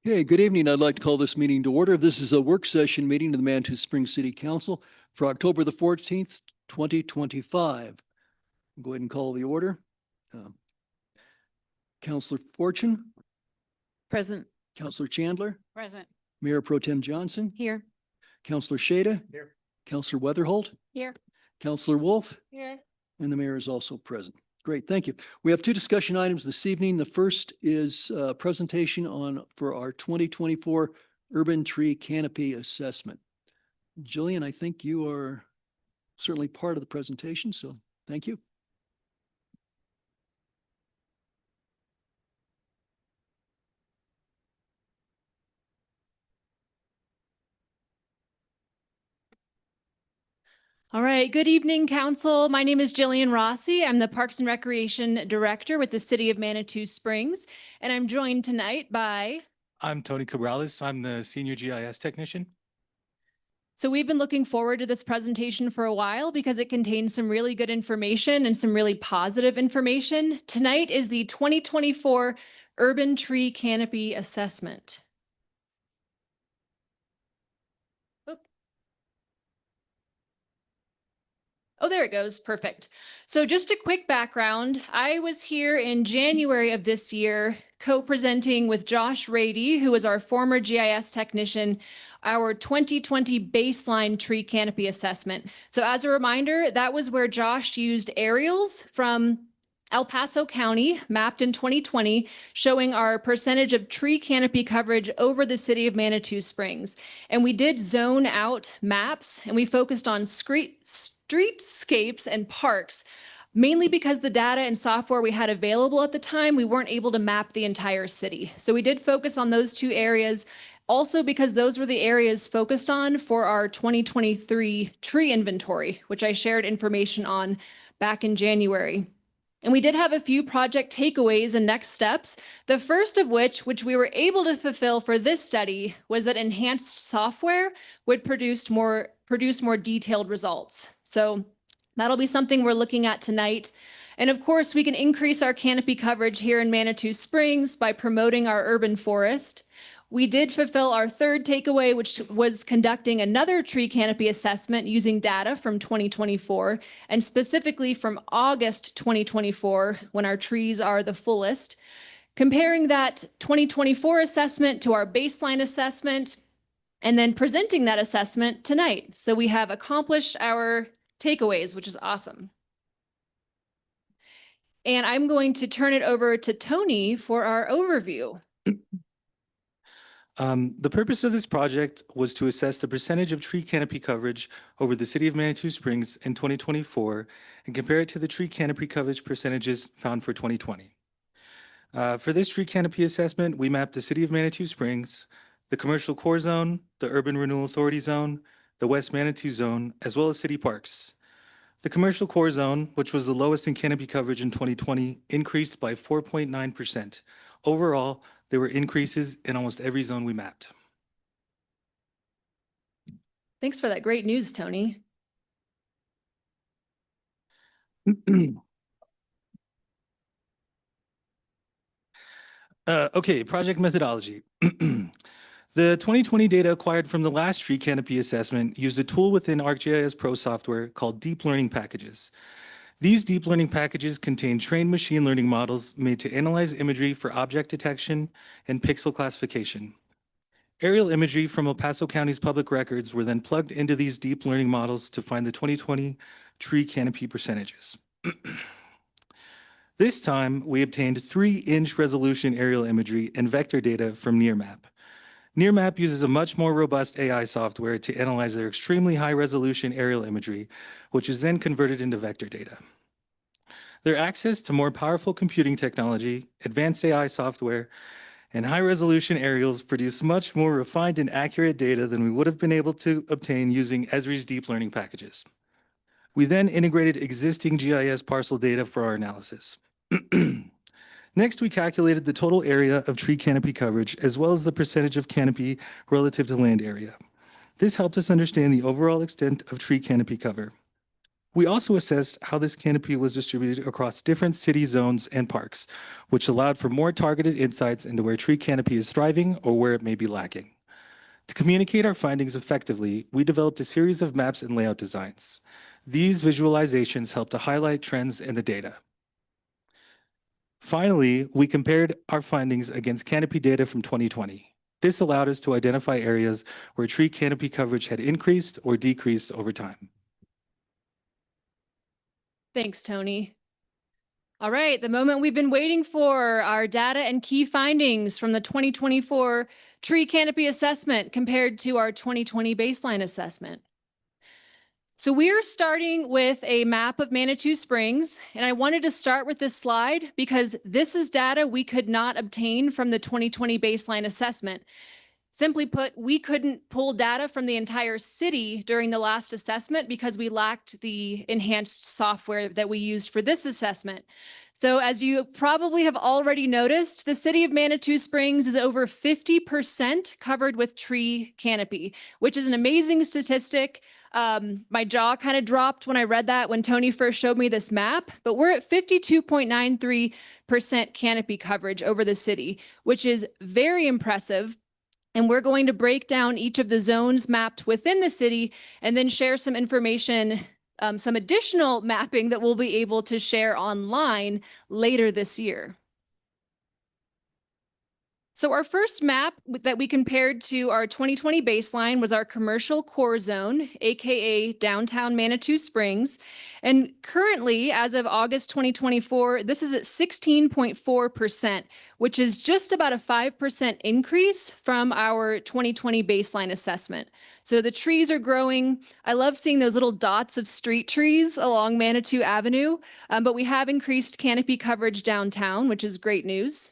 Okay, good evening. I'd like to call this meeting to order. This is a work session meeting of the Manitou Springs City Council for October the 14th, 2025. I'll go ahead and call the order. Councillor Fortune, Present. Councillor Chandler, Present. Mayor Pro Tem Johnson, Here. Councillor Shada, Here. Councillor Weatherholt, Here. Councillor Wolf, Here. and the mayor is also present. Great, thank you. We have two discussion items this evening. The first is a presentation for our 2024 urban tree canopy assessment. Jillian, I think you are certainly part of the presentation, so thank you. All right. Good evening, Council. My name is Jillian Rossi. I'm the Parks and Recreation Director with the City of Manitou Springs, and I'm joined tonight by... I'm Tony Cabrales. I'm the Senior GIS Technician. So we've been looking forward to this presentation for a while because it contains some really good information and some really positive information. Tonight is the 2024 Urban Tree Canopy Assessment. Oh, there it goes. Perfect. So just a quick background. I was here in January of this year, co-presenting with Josh Rady, who was our former GIS technician, our 2020 baseline tree canopy assessment. So as a reminder, that was where Josh used aerials from El Paso County, mapped in 2020, showing our percentage of tree canopy coverage over the city of Manitou Springs. And we did zone out maps, and we focused on streetscapes and parks, mainly because the data and software we had available at the time, we weren't able to map the entire city. So we did focus on those two areas, also because those were the areas focused on for our 2023 tree inventory, which I shared information on back in January. And we did have a few project takeaways and next steps. The first of which we were able to fulfill for this study, was that enhanced software would produce more detailed results. So that'll be something we're looking at tonight. And of course, we can increase our canopy coverage here in Manitou Springs by promoting our urban forest. We did fulfill our third takeaway, which was conducting another tree canopy assessment using data from 2024, and specifically from August 2024, when our trees are the fullest. Comparing that 2024 assessment to our baseline assessment, and then presenting that assessment tonight. So we have accomplished our takeaways, which is awesome. And I'm going to turn it over to Tony for our overview. The purpose of this project was to assess the percentage of tree canopy coverage over the city of Manitou Springs in 2024 and compare it to the tree canopy coverage percentages found for 2020. For this tree canopy assessment, we mapped the city of Manitou Springs, the Commercial Core Zone, the Urban Renewal Authority Zone, the West Manitou Zone, as well as city parks. The Commercial Core Zone, which was the lowest in canopy coverage in 2020, increased by 4.9%. Overall, there were increases in almost every zone we mapped. Thanks for that great news, Tony. Okay, project methodology. The 2020 data acquired from the last tree canopy assessment used a tool within ArcGIS Pro software called deep learning packages. These deep learning packages contain trained machine learning models made to analyze imagery for object detection and pixel classification. Aerial imagery from El Paso County's public records were then plugged into these deep learning models to find the 2020 tree canopy percentages. This time, we obtained 3-inch resolution aerial imagery and vector data from Nearmap. Nearmap uses a much more robust AI software to analyze their extremely high-resolution aerial imagery, which is then converted into vector data. Their access to more powerful computing technology, advanced AI software, and high-resolution aerials produce much more refined and accurate data than we would have been able to obtain using Esri's deep learning packages. We then integrated existing GIS parcel data for our analysis. Next, we calculated the total area of tree canopy coverage, as well as the percentage of canopy relative to land area. This helped us understand the overall extent of tree canopy cover. We also assessed how this canopy was distributed across different city zones and parks, which allowed for more targeted insights into where tree canopy is thriving or where it may be lacking. To communicate our findings effectively, we developed a series of maps and layout designs. These visualizations help to highlight trends in the data. Finally, we compared our findings against canopy data from 2020. This allowed us to identify areas where tree canopy coverage had increased or decreased over time. Thanks, Tony. All right, the moment we've been waiting for, our data and key findings from the 2024 tree canopy assessment compared to our 2020 baseline assessment. So we are starting with a map of Manitou Springs, and I wanted to start with this slide because this is data we could not obtain from the 2020 baseline assessment. Simply put, we couldn't pull data from the entire city during the last assessment because we lacked the enhanced software that we used for this assessment. So as you probably have already noticed, the city of Manitou Springs is over 50% covered with tree canopy, which is an amazing statistic. My jaw kind of dropped when I read that when Tony first showed me this map, but we're at 52.93% canopy coverage over the city, which is very impressive. And we're going to break down each of the zones mapped within the city and then share some information, some additional mapping that we'll be able to share online later this year. So our first map that we compared to our 2020 baseline was our commercial core zone, AKA downtown Manitou Springs. And currently, as of August 2024, this is at 16.4%, which is just about a 5% increase from our 2020 baseline assessment. So the trees are growing. I love seeing those little dots of street trees along Manitou Avenue, but we have increased canopy coverage downtown, which is great news.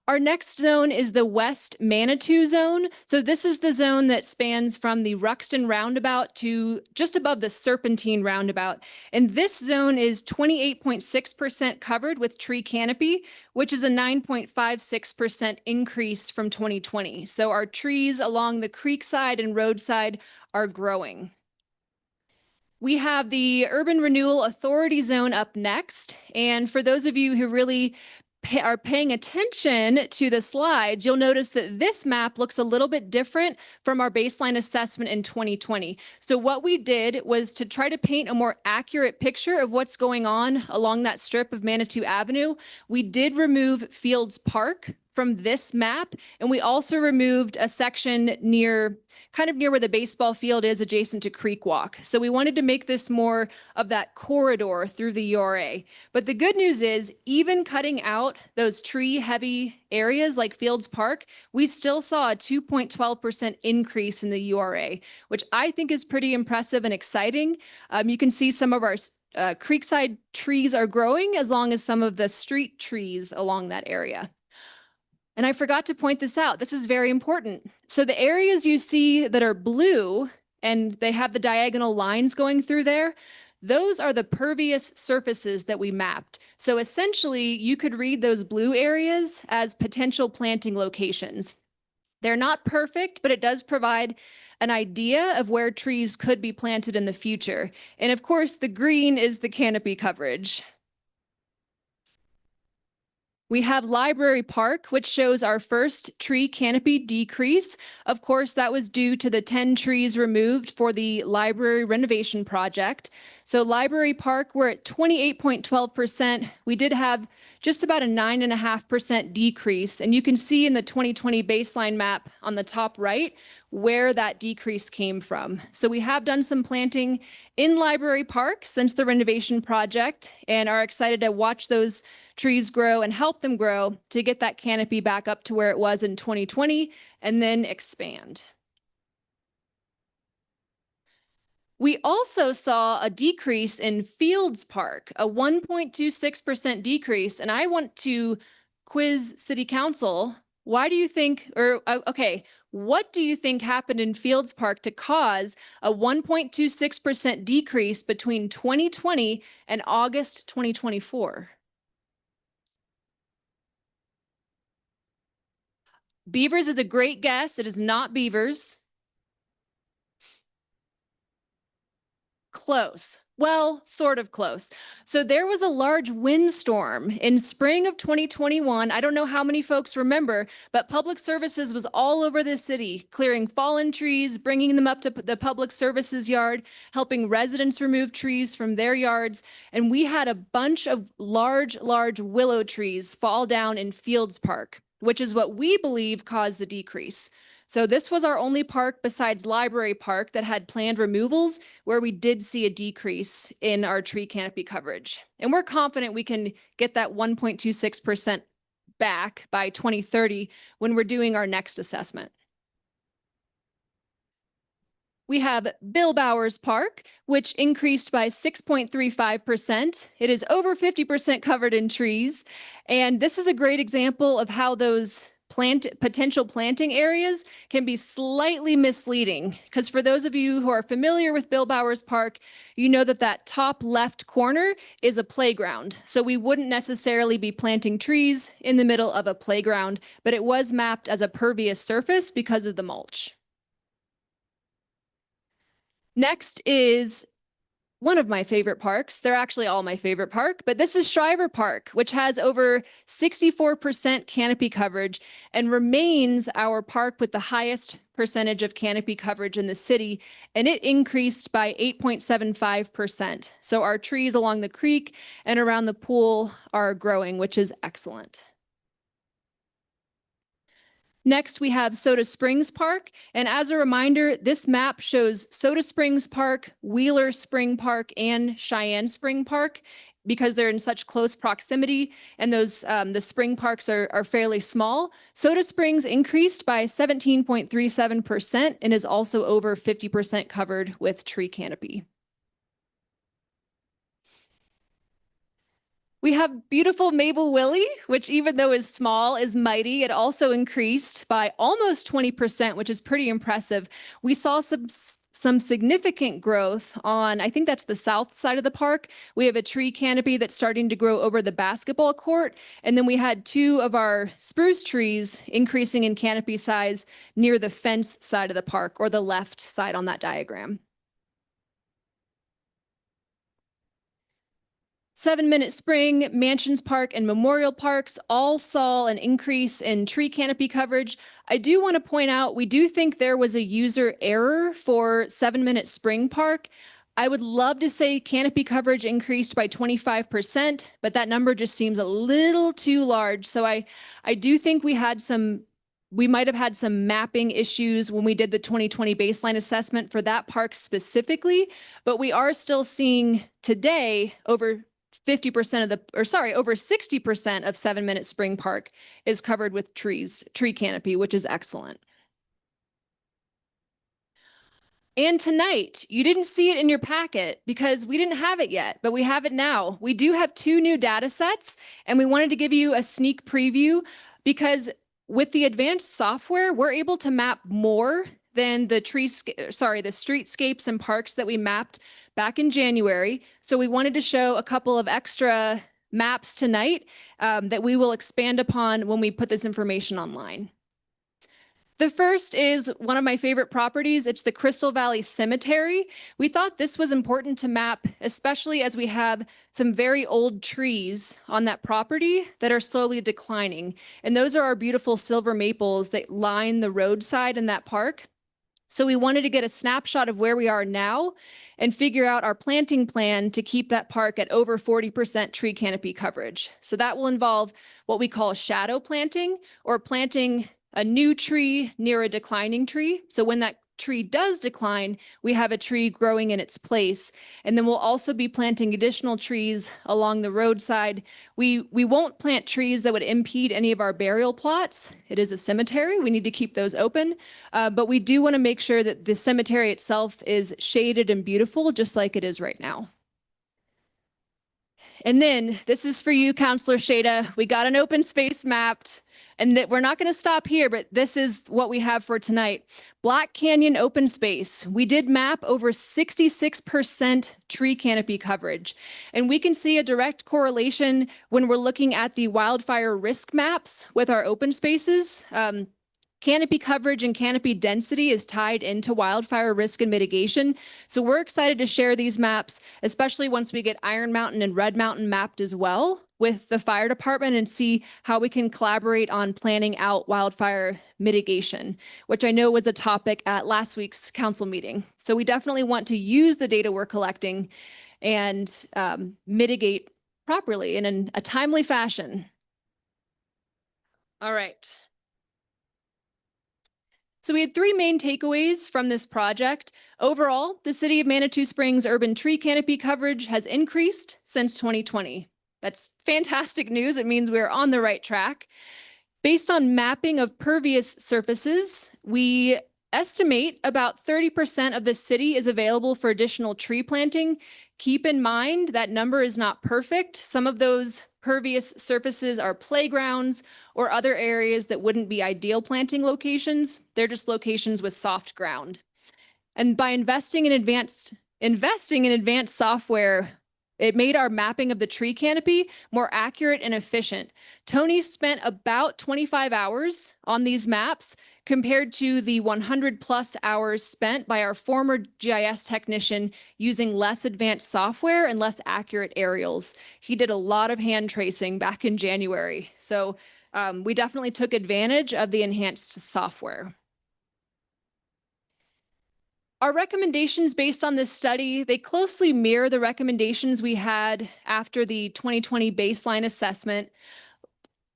Our next zone is the West Manitou zone. So this is the zone that spans from the Ruxton Roundabout to just above the Serpentine Roundabout. And this zone is 28.6% covered with tree canopy, which is a 9.56% increase from 2020. So our trees along the creekside and roadside are growing. We have the Urban Renewal Authority zone up next. And for those of you who really are paying attention to the slides, you'll notice that this map looks a little bit different from our baseline assessment in 2020. So what we did was to try to paint a more accurate picture of what's going on along that strip of Manitou Avenue. We did remove Fields Park from this map, and we also removed a section kind of near where the baseball field is adjacent to Creek Walk. So we wanted to make this more of that corridor through the URA. But the good news is, even cutting out those tree-heavy areas like Fields Park, we still saw a 2.12% increase in the URA, which I think is pretty impressive and exciting. You can see some of our creekside trees are growing, as long as some of the street trees along that area. And I forgot to point this out. This is very important. So the areas you see that are blue and they have the diagonal lines going through there, those are the pervious surfaces that we mapped. So essentially, you could read those blue areas as potential planting locations. They're not perfect, but it does provide an idea of where trees could be planted in the future. And of course, the green is the canopy coverage. We have Library Park, which shows our first tree canopy decrease. Of course, that was due to the 10 trees removed for the library renovation project. So Library Park, we're at 28.12%. We did have just about a 9.5% decrease. And you can see in the 2020 baseline map on the top right where that decrease came from. So we have done some planting in Library Park since the renovation project and are excited to watch those trees grow and help them grow to get that canopy back up to where it was in 2020 and then expand. We also saw a decrease in Fields Park, a 1.26% decrease. And I want to quiz City Council. Why do you think, what do you think happened in Fields Park to cause a 1.26% decrease between 2020 and August 2024? Beavers is a great guess. It is not beavers. Close. Well, sort of close. So there was a large windstorm in spring of 2021. I don't know how many folks remember, but Public Services was all over the city, clearing fallen trees, bringing them up to the Public Services yard, helping residents remove trees from their yards. And we had a bunch of large willow trees fall down in Fields Park, which is what we believe caused the decrease. So this was our only park besides Library Park that had planned removals where we did see a decrease in our tree canopy coverage. And we're confident we can get that 1.26% back by 2030 when we're doing our next assessment. We have Bill Bowers Park, which increased by 6.35%. It is over 50% covered in trees. And this is a great example of how those potential planting areas can be slightly misleading, because for those of you who are familiar with Bill Bowers Park, you know that that top left corner is a playground. So we wouldn't necessarily be planting trees in the middle of a playground, but it was mapped as a pervious surface because of the mulch. Next is one of my favorite parks. They're actually all my favorite park, but this is Shriver Park, which has over 64% canopy coverage and remains our park with the highest percentage of canopy coverage in the city, and it increased by 8.75%. So our trees along the creek and around the pool are growing, which is excellent. Next, we have Soda Springs Park. And as a reminder, this map shows Soda Springs Park, Wheeler Spring Park, and Cheyenne Spring Park because they're in such close proximity, and those the spring parks are fairly small. Soda Springs increased by 17.37% and is also over 50% covered with tree canopy. We have beautiful Maple Willie, which even though is small, is mighty. It also increased by almost 20%, which is pretty impressive. We saw some significant growth on, I think that's the south side of the park. We have a tree canopy that's starting to grow over the basketball court. And then we had two of our spruce trees increasing in canopy size near the fence side of the park, or the left side on that diagram. 7 Minute Spring, Mansions Park, and Memorial Parks all saw an increase in tree canopy coverage. I do want to point out, we do think there was a user error for 7 Minute Spring Park. I would love to say canopy coverage increased by 25%, but that number just seems a little too large. So I do think we might have had some mapping issues when we did the 2020 baseline assessment for that park specifically, but we are still seeing today over 60% of 7 Minute Spring Park is covered with tree canopy, which is excellent. And tonight, you didn't see it in your packet because we didn't have it yet, but we have it now. We do have 2 new data sets, and we wanted to give you a sneak preview because with the advanced software, we're able to map more than the streetscapes and parks that we mapped back in January. So we wanted to show a couple of extra maps tonight that we will expand upon when we put this information online. The first is one of my favorite properties. It's the Crystal Valley Cemetery. We thought this was important to map, especially as we have some very old trees on that property that are slowly declining. And those are our beautiful silver maples that line the roadside in that park. So we wanted to get a snapshot of where we are now and figure out our planting plan to keep that park at over 40% tree canopy coverage. So that will involve what we call shadow planting, or planting a new tree near a declining tree. So when that tree does decline, we have a tree growing in its place. And then we'll also be planting additional trees along the roadside. We won't plant trees that would impede any of our burial plots. It is a cemetery. We need to keep those open. But we do want to make sure that the cemetery itself is shaded and beautiful, just like it is right now. And then this is for you, Councilor Shada. We got an open space mapped. And that we're not going to stop here, but this is what we have for tonight. Black Canyon open space. We did map over 66% tree canopy coverage. And we can see a direct correlation when we're looking at the wildfire risk maps with our open spaces. Canopy coverage and canopy density is tied into wildfire risk and mitigation. So we're excited to share these maps, especially once we get Iron Mountain and Red Mountain mapped as well with the fire department, and see how we can collaborate on planning out wildfire mitigation, which I know was a topic at last week's council meeting. So we definitely want to use the data we're collecting and mitigate properly and in a timely fashion. All right. So we had three main takeaways from this project. Overall, the city of Manitou Springs urban tree canopy coverage has increased since 2020. That's fantastic news. It means we're on the right track. Based on mapping of pervious surfaces, we estimate about 30% of the city is available for additional tree planting. Keep in mind that number is not perfect. Some of those pervious surfaces are playgrounds or other areas that wouldn't be ideal planting locations. They're just locations with soft ground. And by investing in advanced software, it made our mapping of the tree canopy more accurate and efficient. Tony spent about 25 hours on these maps compared to the 100+ hours spent by our former GIS technician using less advanced software and less accurate aerials. He did a lot of hand tracing back in January. So we definitely took advantage of the enhanced software. Our recommendations based on this study, they closely mirror the recommendations we had after the 2020 baseline assessment.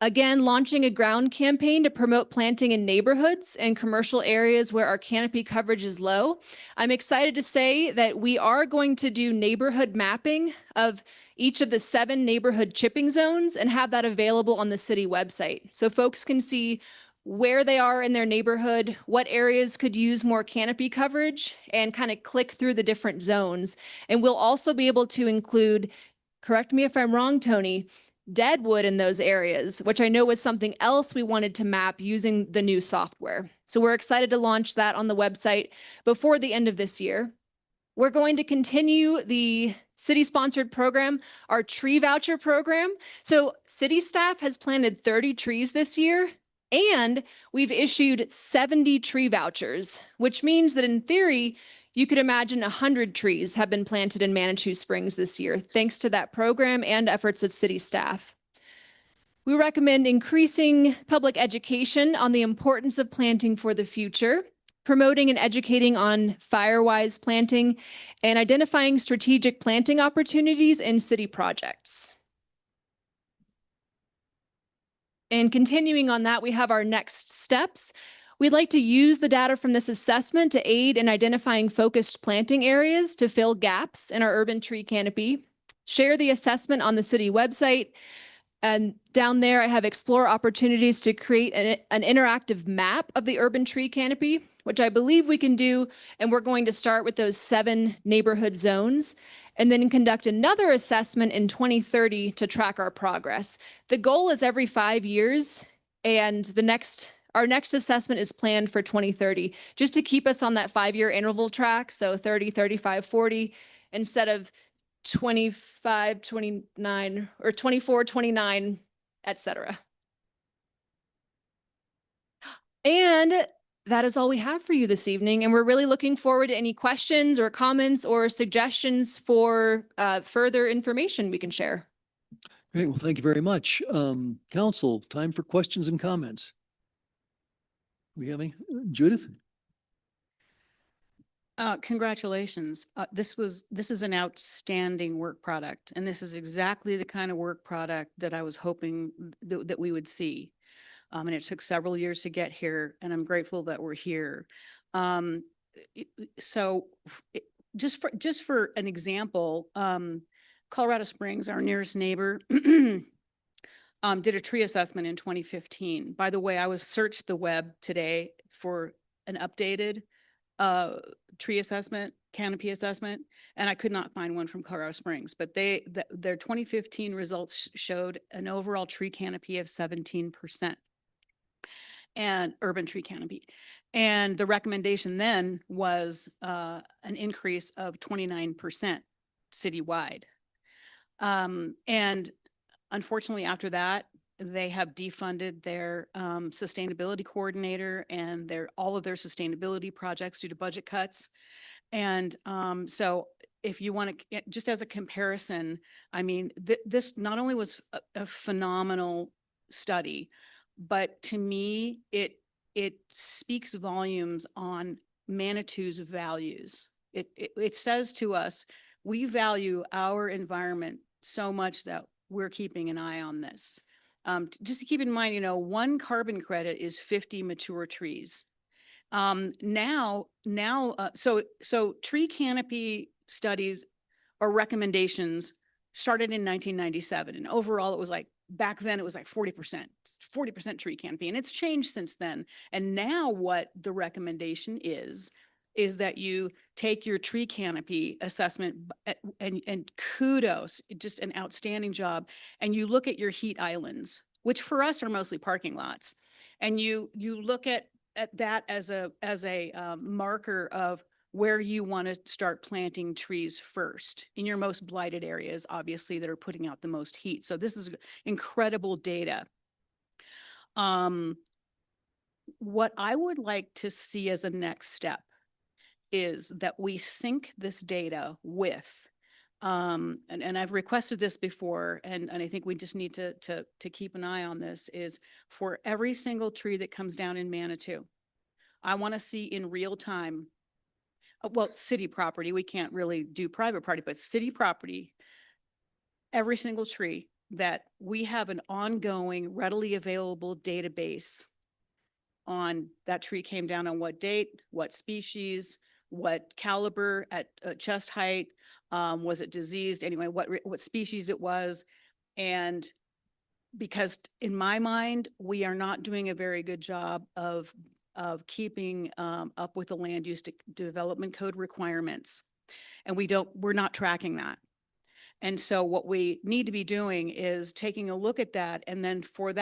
Again, launching a ground campaign to promote planting in neighborhoods and commercial areas where our canopy coverage is low. I'm excited to say that we are going to do neighborhood mapping of each of the 7 neighborhood chipping zones and have that available on the city website. So folks can see where they are in their neighborhood, what areas could use more canopy coverage, and kind of click through the different zones. And we'll also be able to include, correct me if I'm wrong, Tony, deadwood in those areas, which I know was something else we wanted to map using the new software. So we're excited to launch that on the website before the end of this year. We're going to continue the city-sponsored program, our tree voucher program. So city staff has planted 30 trees this year, and we've issued 70 tree vouchers, which means that in theory, you could imagine 100 trees have been planted in Manitou Springs this year, thanks to that program and efforts of city staff. We recommend increasing public education on the importance of planting for the future, promoting and educating on fire-wise planting, and identifying strategic planting opportunities in city projects. And continuing on that, we have our next steps. We'd like to use the data from this assessment to aid in identifying focused planting areas to fill gaps in our urban tree canopy. Share the assessment on the city website. And down there, I have explore opportunities to create an interactive map of the urban tree canopy, which I believe we can do. And we're going to start with those 7 neighborhood zones, and then conduct another assessment in 2030 to track our progress. The goal is every 5 years, and our next assessment is planned for 2030, just to keep us on that 5-year interval track. So 30, 35, 40, instead of 25, 29, or 24, 29, etc. And that is all we have for you this evening. And we're really looking forward to any questions or comments or suggestions for further information we can share. Great. Well, thank you very much. Council, time for questions and comments. We have any? Judith? Congratulations. This is an outstanding work product, and this is exactly the kind of work product that I was hoping that we would see. And it took several years to get here, and I'm grateful that we're here. So just for an example, Colorado Springs, our nearest neighbor, did a tree assessment in 2015. By the way, I searched the web today for an updated tree assessment, canopy assessment, and I could not find one from Colorado Springs, but their 2015 results showed an overall tree canopy of 17%. And urban tree canopy. And the recommendation then was an increase of 29% citywide. And unfortunately, after that, they have defunded their sustainability coordinator and all of their sustainability projects due to budget cuts. And so if you want to, just as a comparison, I mean, this not only was a phenomenal study, but to me, it speaks volumes on Manitou's values. It says to us, we value our environment so much that we're keeping an eye on this. Just to keep in mind, you know, 1 carbon credit is 50 mature trees. So tree canopy studies or recommendations started in 1997. And overall, it was like, back then it was like 40% tree canopy. And it's changed since then. And now what the recommendation is that you take your tree canopy assessment and kudos, just an outstanding job. And you look at your heat islands, which for us are mostly parking lots. And you look at that as a marker of where you want to start planting trees first in your most blighted areas, obviously, that are putting out the most heat. So this is incredible data. What I would like to see as a next step is that we sync this data with, and I've requested this before, and I think we just need to keep an eye on this, is for every single tree that comes down in Manitou, I want to see in real time, well, city property, we can't really do private property, but city property, every single tree, that we have an ongoing, readily available database on that tree came down on what date, what species, what caliber at chest height, was it diseased, anyway, what species it was. And because in my mind, we are not doing a very good job of keeping up with the land use development code requirements. And we're not tracking that. And so what we need to be doing is taking a look at that. And then for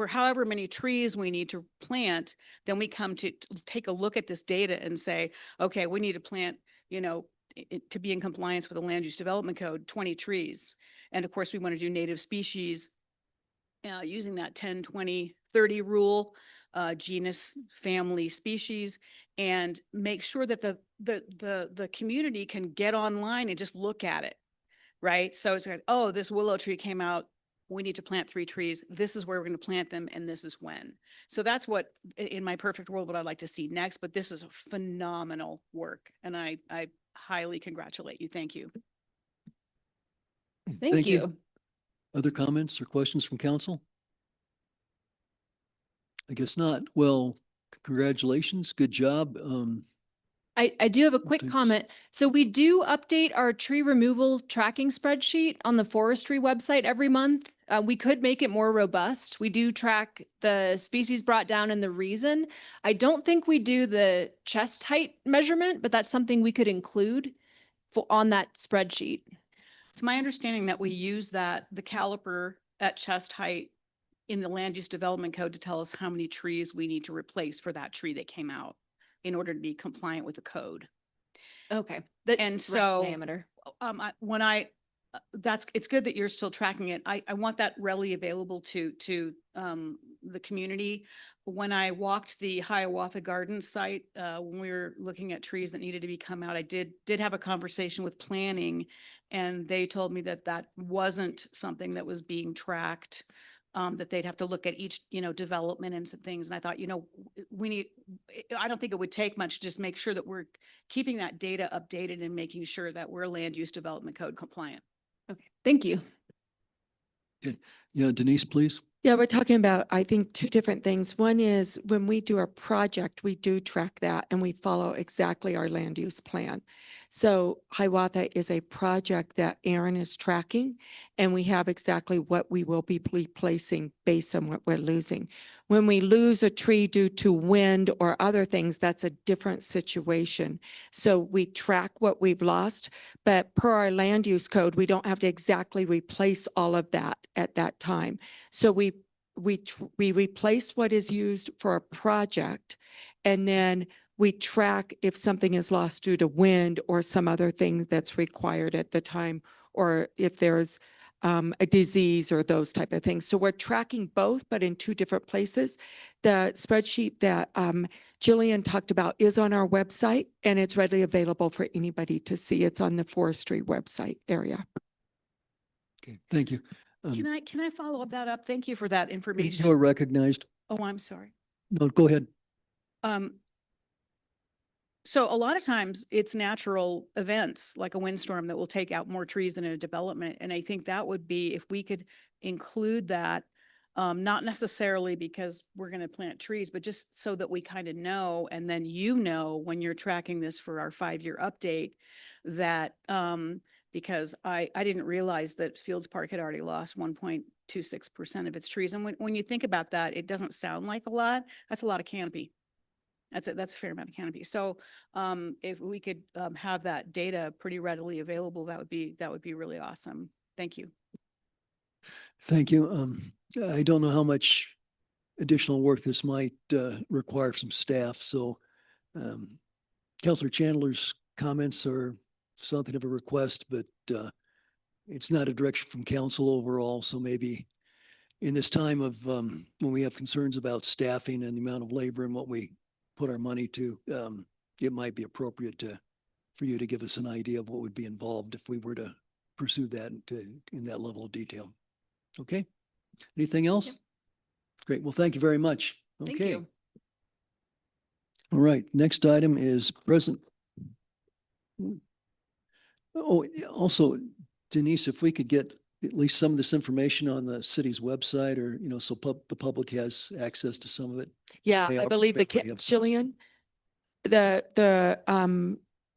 however many trees we need to plant, then we come to take a look at this data and say, okay, we need to plant, you know, to be in compliance with the land use development code, 20 trees. And of course, we want to do native species using that 10, 20, 30 rule, genus, family, species, and make sure that the community can get online and just look at it. Right. So it's like, oh, this willow tree came out. We need to plant 3 trees. This is where we're going to plant them. And this is when. So that's what, in my perfect world, what I'd like to see next. But this is phenomenal work. And I highly congratulate you. Thank you. Thank you. Other comments or questions from council? I guess not. Well, congratulations. Good job. I do have a quick Thanks. comment. So we do update our tree removal tracking spreadsheet on the forestry website every month. We could make it more robust. We do track the species brought down and the reason. I don't think we do the chest height measurement, but that's something we could include on that spreadsheet. It's my understanding that we use the caliper at chest height in the land use development code to tell us how many trees we need to replace for that tree that came out in order to be compliant with the code. Okay. And rough so, diameter. it's good that you're still tracking it. I want that readily available to the community. When I walked the Hiawatha Garden site, when we were looking at trees that needed to be come out, I did have a conversation with planning, and they told me that wasn't something that was being tracked. That they'd have to look at each, development and some things. And I thought, I don't think it would take much, just make sure that we're keeping that data updated and making sure that we're land use development code compliant. Okay. Thank you. Yeah, Denise, please. Yeah, we're talking about, I think, 2 different things. One is when we do a project, we do track that and we follow exactly our land use plan. So Hiawatha is a project that Aaron is tracking, and we have exactly what we will be replacing based on what we're losing. When we lose a tree due to wind or other things, that's a different situation. So we track what we've lost, but per our land use code, we don't have to exactly replace all of that at that time. So we replace what is used for a project, and then we track if something is lost due to wind or some other thing that's required at the time, or if there's a disease or those type of things. So we're tracking both, but in two different places. The spreadsheet that Jillian talked about is on our website, and it's readily available for anybody to see. It's on the forestry website area. Okay, thank you. Can I follow up that up? Thank you for that information. You're recognized. Oh, I'm sorry. No, go ahead. So a lot of times it's natural events like a windstorm that will take out more trees than a development. And I think that would be, if we could include that, not necessarily because we're going to plant trees, but just so that we kind of know, and then when you're tracking this for our 5-year update, that because I didn't realize that Fields Park had already lost 1.26% of its trees. And when you think about that, it doesn't sound like a lot. That's a lot of canopy. That's a fair amount of canopy. So if we could have that data pretty readily available, that would be really awesome. Thank you. Thank you. I don't know how much additional work this might require from staff. So Councilor Chandler's comments are something of a request, but it's not a direction from council overall. So maybe in this time of when we have concerns about staffing and the amount of labor and what we put our money to, it might be appropriate for you to give us an idea of what would be involved if we were to pursue that in that level of detail. Okay. Anything else? Great. Well, thank you very much. Thank Okay. you. All right. Next item is present. Oh, also, Denise, if we could get at least some of this information on the city's website, or, so the public has access to some of it. Yeah, They I are believe prepared for you. Jillian, the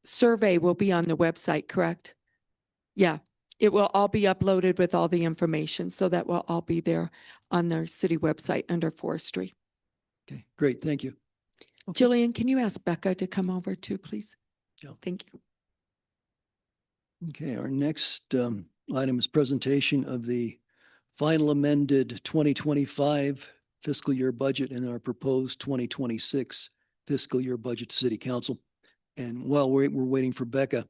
survey will be on the website, correct? Yeah, it will all be uploaded with all the information. So that will all be there on their city website under forestry. Okay, great. Thank you. Okay. Jillian, can you ask Becca to come over too, please? Yeah. Thank you. Okay, our next item is presentation of the final amended 2025 fiscal year budget and our proposed 2026 fiscal year budget to City Council. And while we're waiting for Becca,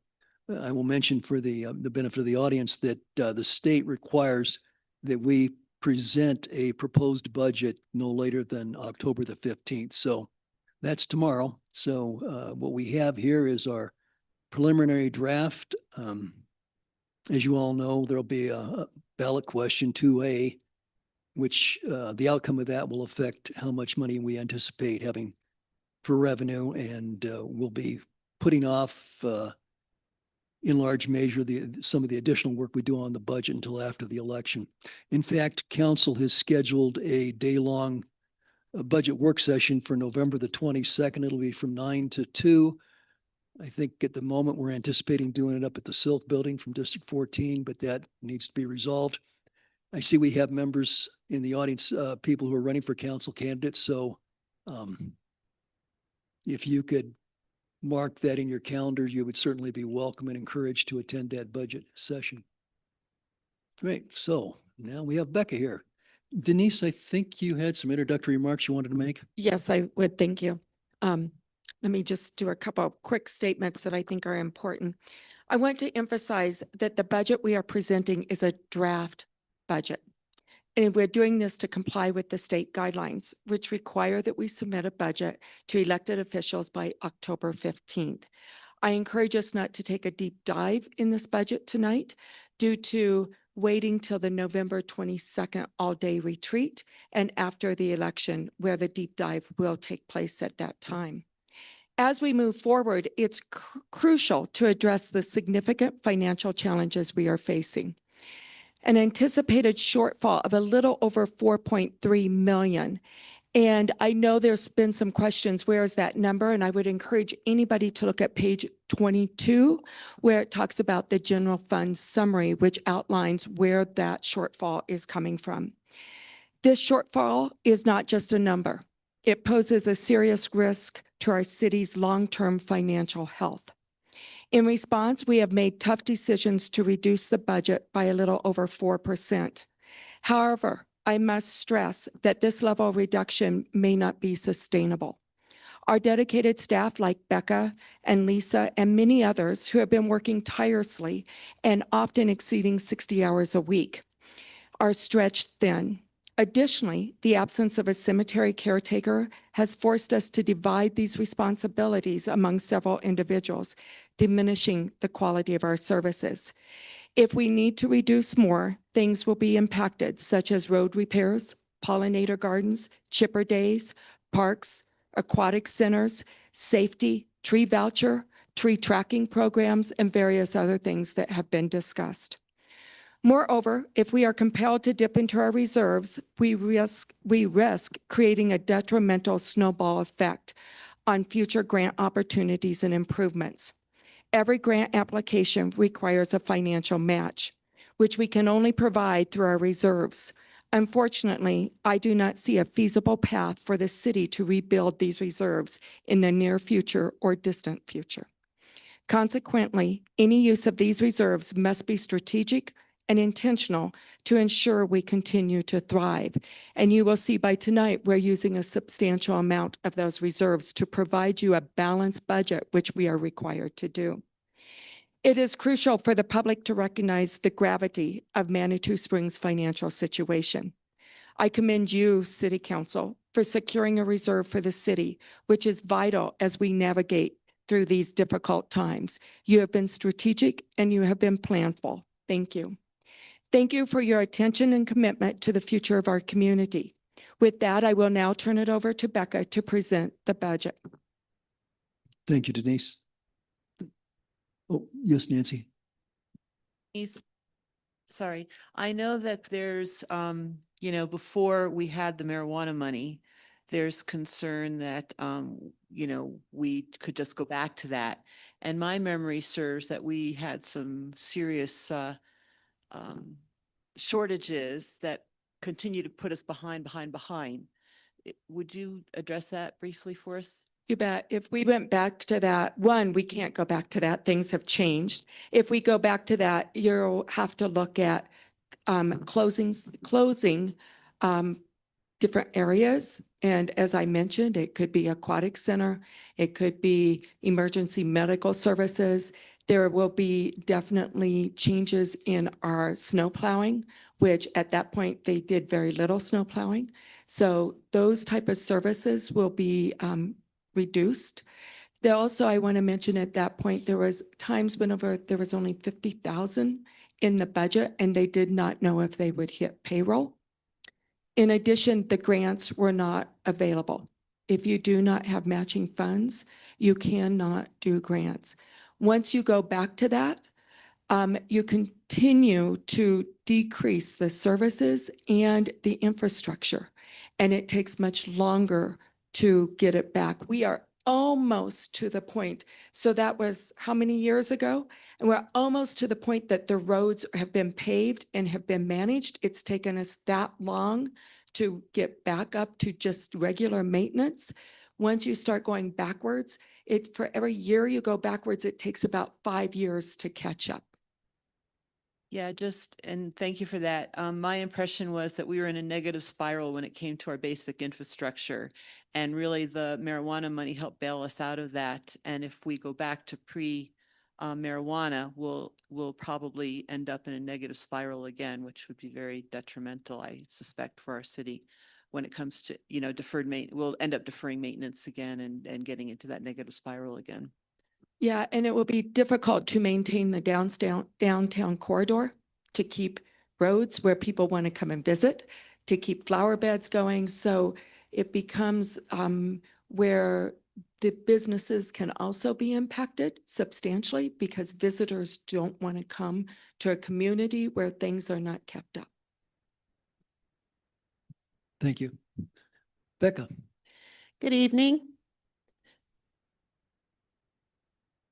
I will mention for the benefit of the audience that the state requires that we present a proposed budget no later than October the 15th. So that's tomorrow. So what we have here is our preliminary draft. As you all know, there'll be a ballot question 2A, which the outcome of that will affect how much money we anticipate having for revenue, and we'll be putting off in large measure some of the additional work we do on the budget until after the election. In fact, council has scheduled a day-long budget work session for November the 22nd. It'll be from 9 to 2. I think at the moment we're anticipating doing it up at the Silk Building from District 14, but that needs to be resolved. I see we have members in the audience, people who are running for council candidates. So if you could mark that in your calendar, you would certainly be welcome and encouraged to attend that budget session. Great. So now we have Becca here. Denise, I think you had some introductory remarks you wanted to make. Yes, I would. Thank you. Let me just do a couple of quick statements that I think are important. I want to emphasize that the budget we are presenting is a draft budget. And we're doing this to comply with the state guidelines, which require that we submit a budget to elected officials by October 15th. I encourage us not to take a deep dive in this budget tonight due to waiting till the November 22nd all-day retreat and after the election, where the deep dive will take place at that time. As we move forward, it's crucial to address the significant financial challenges we are facing. An anticipated shortfall of a little over 4.3 million. And I know there's been some questions, where is that number? And I would encourage anybody to look at page 22, where it talks about the general fund summary, which outlines where that shortfall is coming from. This shortfall is not just a number. It poses a serious risk to our city's long-term financial health. In response, we have made tough decisions to reduce the budget by a little over 4%. However, I must stress that this level of reduction may not be sustainable. Our dedicated staff like Becca and Lisa and many others who have been working tirelessly and often exceeding 60 hours a week are stretched thin. Additionally, the absence of a cemetery caretaker has forced us to divide these responsibilities among several individuals, diminishing the quality of our services. If we need to reduce more, things will be impacted, such as road repairs, pollinator gardens, chipper days, parks, aquatic centers, safety, tree voucher, tree tracking programs, and various other things that have been discussed. Moreover, if we are compelled to dip into our reserves, we risk creating a detrimental snowball effect on future grant opportunities and improvements. Every grant application requires a financial match, which we can only provide through our reserves. Unfortunately, I do not see a feasible path for the city to rebuild these reserves in the near future or distant future. Consequently, any use of these reserves must be strategic and intentional to ensure we continue to thrive. And you will see by tonight, we're using a substantial amount of those reserves to provide you a balanced budget, which we are required to do. It is crucial for the public to recognize the gravity of Manitou Springs' financial situation. I commend you, City Council, for securing a reserve for the city, which is vital as we navigate through these difficult times. You have been strategic and you have been planful. Thank you. Thank you for your attention and commitment to the future of our community. With that, I will now turn it over to Becca to present the budget. Thank you, Denise. Oh, yes, Nancy. Sorry, I know that there's, before we had the marijuana money, there's concern that, we could just go back to that. And my memory serves that we had some serious shortages that continue to put us behind. Would you address that briefly for us? You bet. If we went back to that, one, we can't go back to that. Things have changed. If we go back to that, you'll have to look at closing different areas. And as I mentioned, it could be aquatic center. It could be emergency medical services. There will be definitely changes in our snow plowing, which at that point they did very little snow plowing. So those type of services will be reduced. There also, I want to mention at that point, there was times whenever there was only 50,000 in the budget and they did not know if they would hit payroll. In addition, the grants were not available. If you do not have matching funds, you cannot do grants. Once you go back to that, you continue to decrease the services and the infrastructure, and it takes much longer to get it back. We are almost to the point. So that was how many years ago? And we're almost to the point that the roads have been paved and have been managed. It's taken us that long to get back up to just regular maintenance. Once you start going backwards, for every year you go backwards, it takes about 5 years to catch up. Yeah, and thank you for that. My impression was that we were in a negative spiral when it came to our basic infrastructure. And really the marijuana money helped bail us out of that. And if we go back to marijuana, we'll probably end up in a negative spiral again, which would be very detrimental, I suspect, for our city when it comes to, deferred maintenance. We'll end up deferring maintenance again and getting into that negative spiral again. Yeah, and it will be difficult to maintain the downtown corridor, to keep roads where people want to come and visit, to keep flower beds going. So it becomes where the businesses can also be impacted substantially because visitors don't want to come to a community where things are not kept up. Thank you. Becca. Good evening.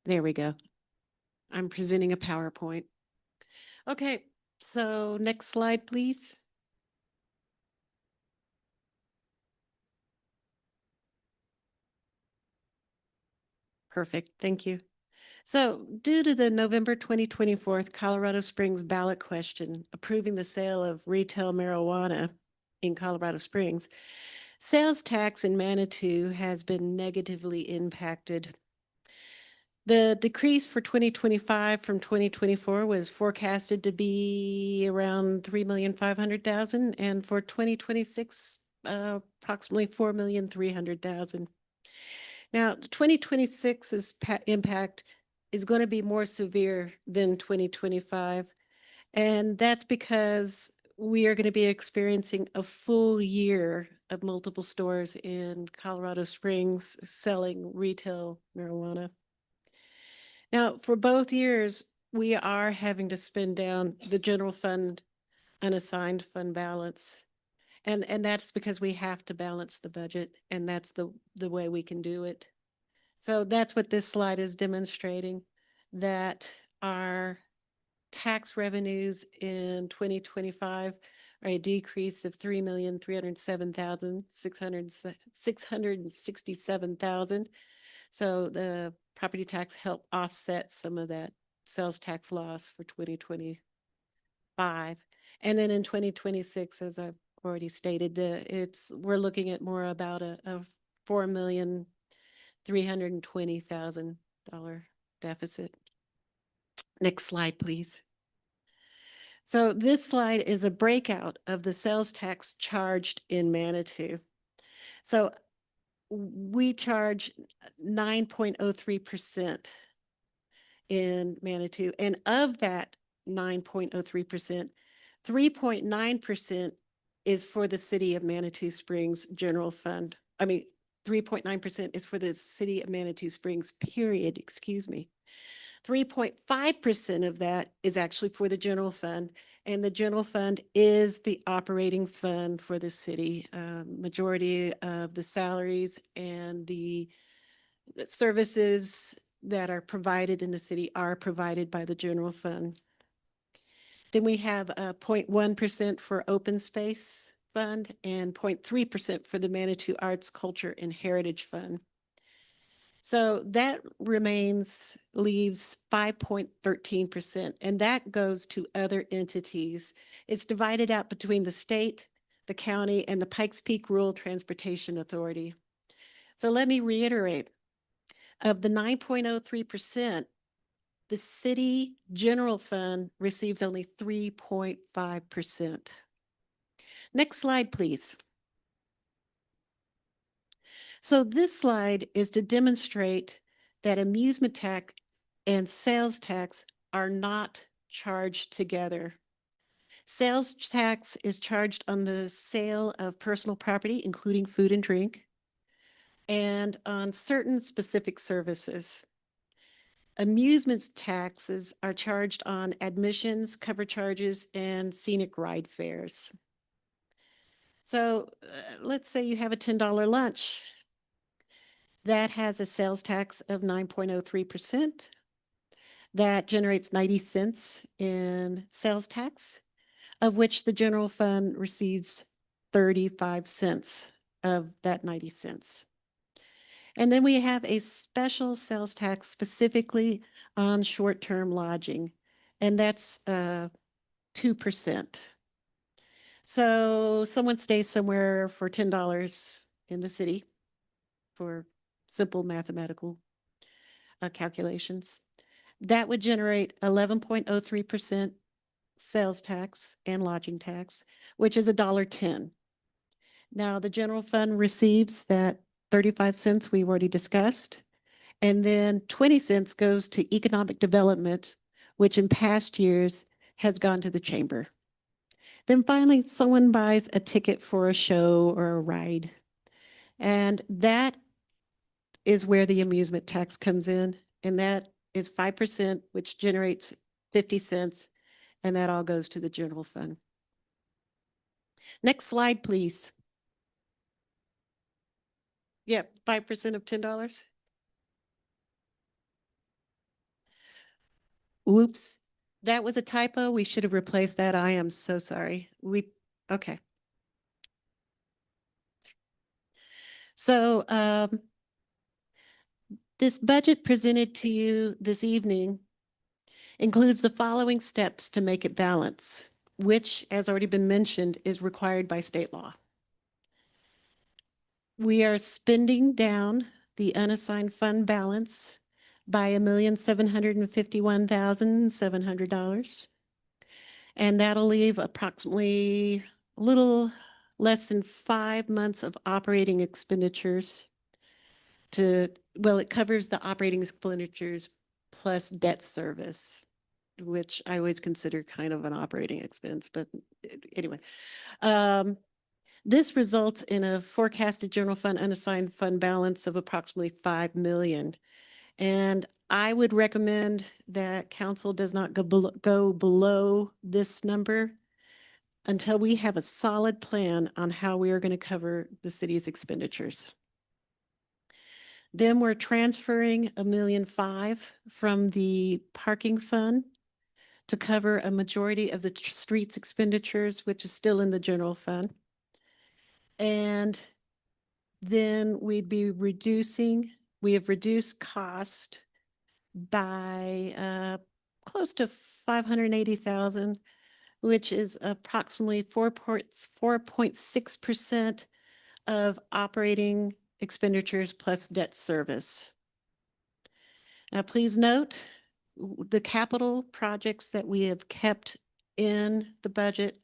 There we go. I'm presenting a PowerPoint. Okay, so next slide, please. Perfect, thank you. So due to the November 2024 Colorado Springs ballot question approving the sale of retail marijuana in Colorado Springs, Sales tax in Manitou has been negatively impacted. The decrease for 2025 from 2024 was forecasted to be around 3,500,000, and for 2026, approximately 4,300,000. Now, 2026's impact is going to be more severe than 2025, and that's because we are going to be experiencing a full year of multiple stores in Colorado Springs selling retail marijuana. Now, for both years, we are having to spend down the general fund unassigned fund balance. And that's because we have to balance the budget, and that's the way we can do it. So that's what this slide is demonstrating, that our tax revenues in 2025 are a decrease of 3,307,667,000. So the property tax helped offset some of that sales tax loss for 2025. And then in 2026, as I've already stated, we're looking at more about a $4,320,000 deficit. Next slide, please. So this slide is a breakout of the sales tax charged in Manitou. So we charge 9.03% in Manitou, and of that 9.03%, 3.9% is for the city of Manitou Springs general fund. 3.9% is for the city of Manitou Springs, period, excuse me. 3.5% of that is actually for the general fund, and the general fund is the operating fund for the city. Majority of the salaries and the services that are provided in the city are provided by the general fund. Then we have 0.1% for open space fund and 0.3% for the Manitou Arts, Culture, and Heritage Fund. So that leaves 5.13%, and that goes to other entities. It's divided out between the state, the county, and the Pikes Peak Rural Transportation Authority. So let me reiterate, of the 9.03%, the city general fund receives only 3.5%. Next slide, please. So this slide is to demonstrate that amusement tax and sales tax are not charged together. Sales tax is charged on the sale of personal property, including food and drink, and on certain specific services. Amusements taxes are charged on admissions, cover charges, and scenic ride fares. So let's say you have a $10 lunch. That has a sales tax of 9.03%. That generates 90 cents in sales tax, of which the general fund receives 35 cents of that 90 cents. And then we have a special sales tax specifically on short-term lodging, and that's 2%. So someone stays somewhere for $10 in the city for simple mathematical calculations. That would generate 11.03% sales tax and lodging tax, which is $1.10. Now the general fund receives that 35 cents we've already discussed, and then 20 cents goes to economic development, which in past years has gone to the chamber. Then finally, someone buys a ticket for a show or a ride, and that is where the amusement tax comes in, and that is 5%, which generates 50 cents, and that all goes to the general fund. Next slide, please. Yeah, 5% of $10. Whoops, that was a typo. We should have replaced that. I am so sorry. Okay. So this budget presented to you this evening includes the following steps to make it balance, which, as already been mentioned, is required by state law. we are spending down the unassigned fund balance by $1,751,700. And that'll leave approximately a little less than 5 months of operating expenditures well, it covers the operating expenditures plus debt service, which I always consider kind of an operating expense, but anyway. This results in a forecasted general fund unassigned fund balance of approximately 5 million. And I would recommend that council does not go below this number until we have a solid plan on how we are going to cover the city's expenditures. Then we're transferring $1.5 million from the parking fund to cover a majority of the streets expenditures, which is still in the general fund. And then we have reduced cost by close to 580,000, which is approximately 4.6% of operating expenditures plus debt service. Now, please note, the capital projects that we have kept in the budget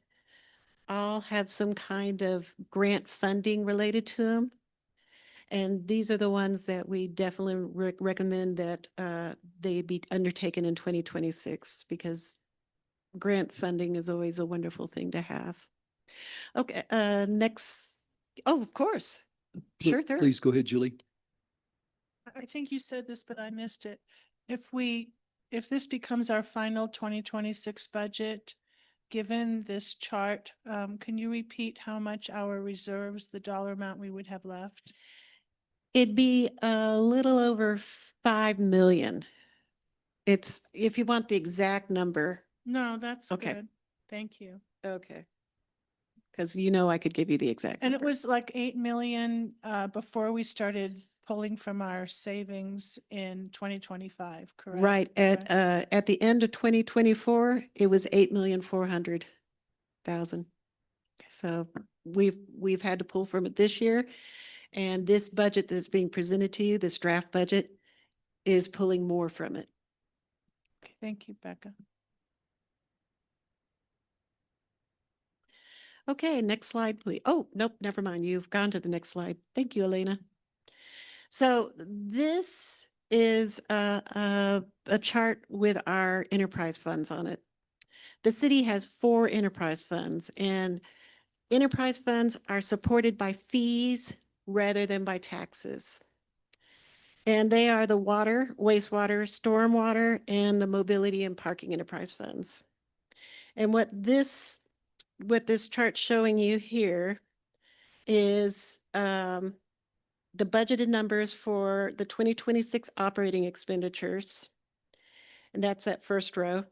all have some kind of grant funding related to them. And these are the ones that we definitely recommend that they be undertaken in 2026, because grant funding is always a wonderful thing to have. Okay, next. Oh, of course. Sure, sure. Please go ahead, Julie. I think you said this, but I missed it. If this becomes our final 2026 budget, given this chart, can you repeat how much our reserves, the dollar amount we would have left? It'd be a little over 5 million. It's, if you want the exact number. No, that's Okay. good. Thank you. Okay. Because I could give you the exact. And it number. was like 8 million before we started pulling from our savings in 2025, correct? Right, Correct. at the end of 2024, it was 8,400,000. So we've had to pull from it this year. And this budget that's being presented to you, this draft budget, is pulling more from it. Okay, thank you, Becca. Okay, next slide, please. Oh, nope, never mind. You've gone to the next slide. Thank you, Elena. So this is a chart with our enterprise funds on it. The city has 4 enterprise funds, and enterprise funds are supported by fees rather than by taxes. And they are the water, wastewater, stormwater, and the mobility and parking enterprise funds. And what this chart's showing you here is the budgeted numbers for the 2026 operating expenditures. And that's that first row.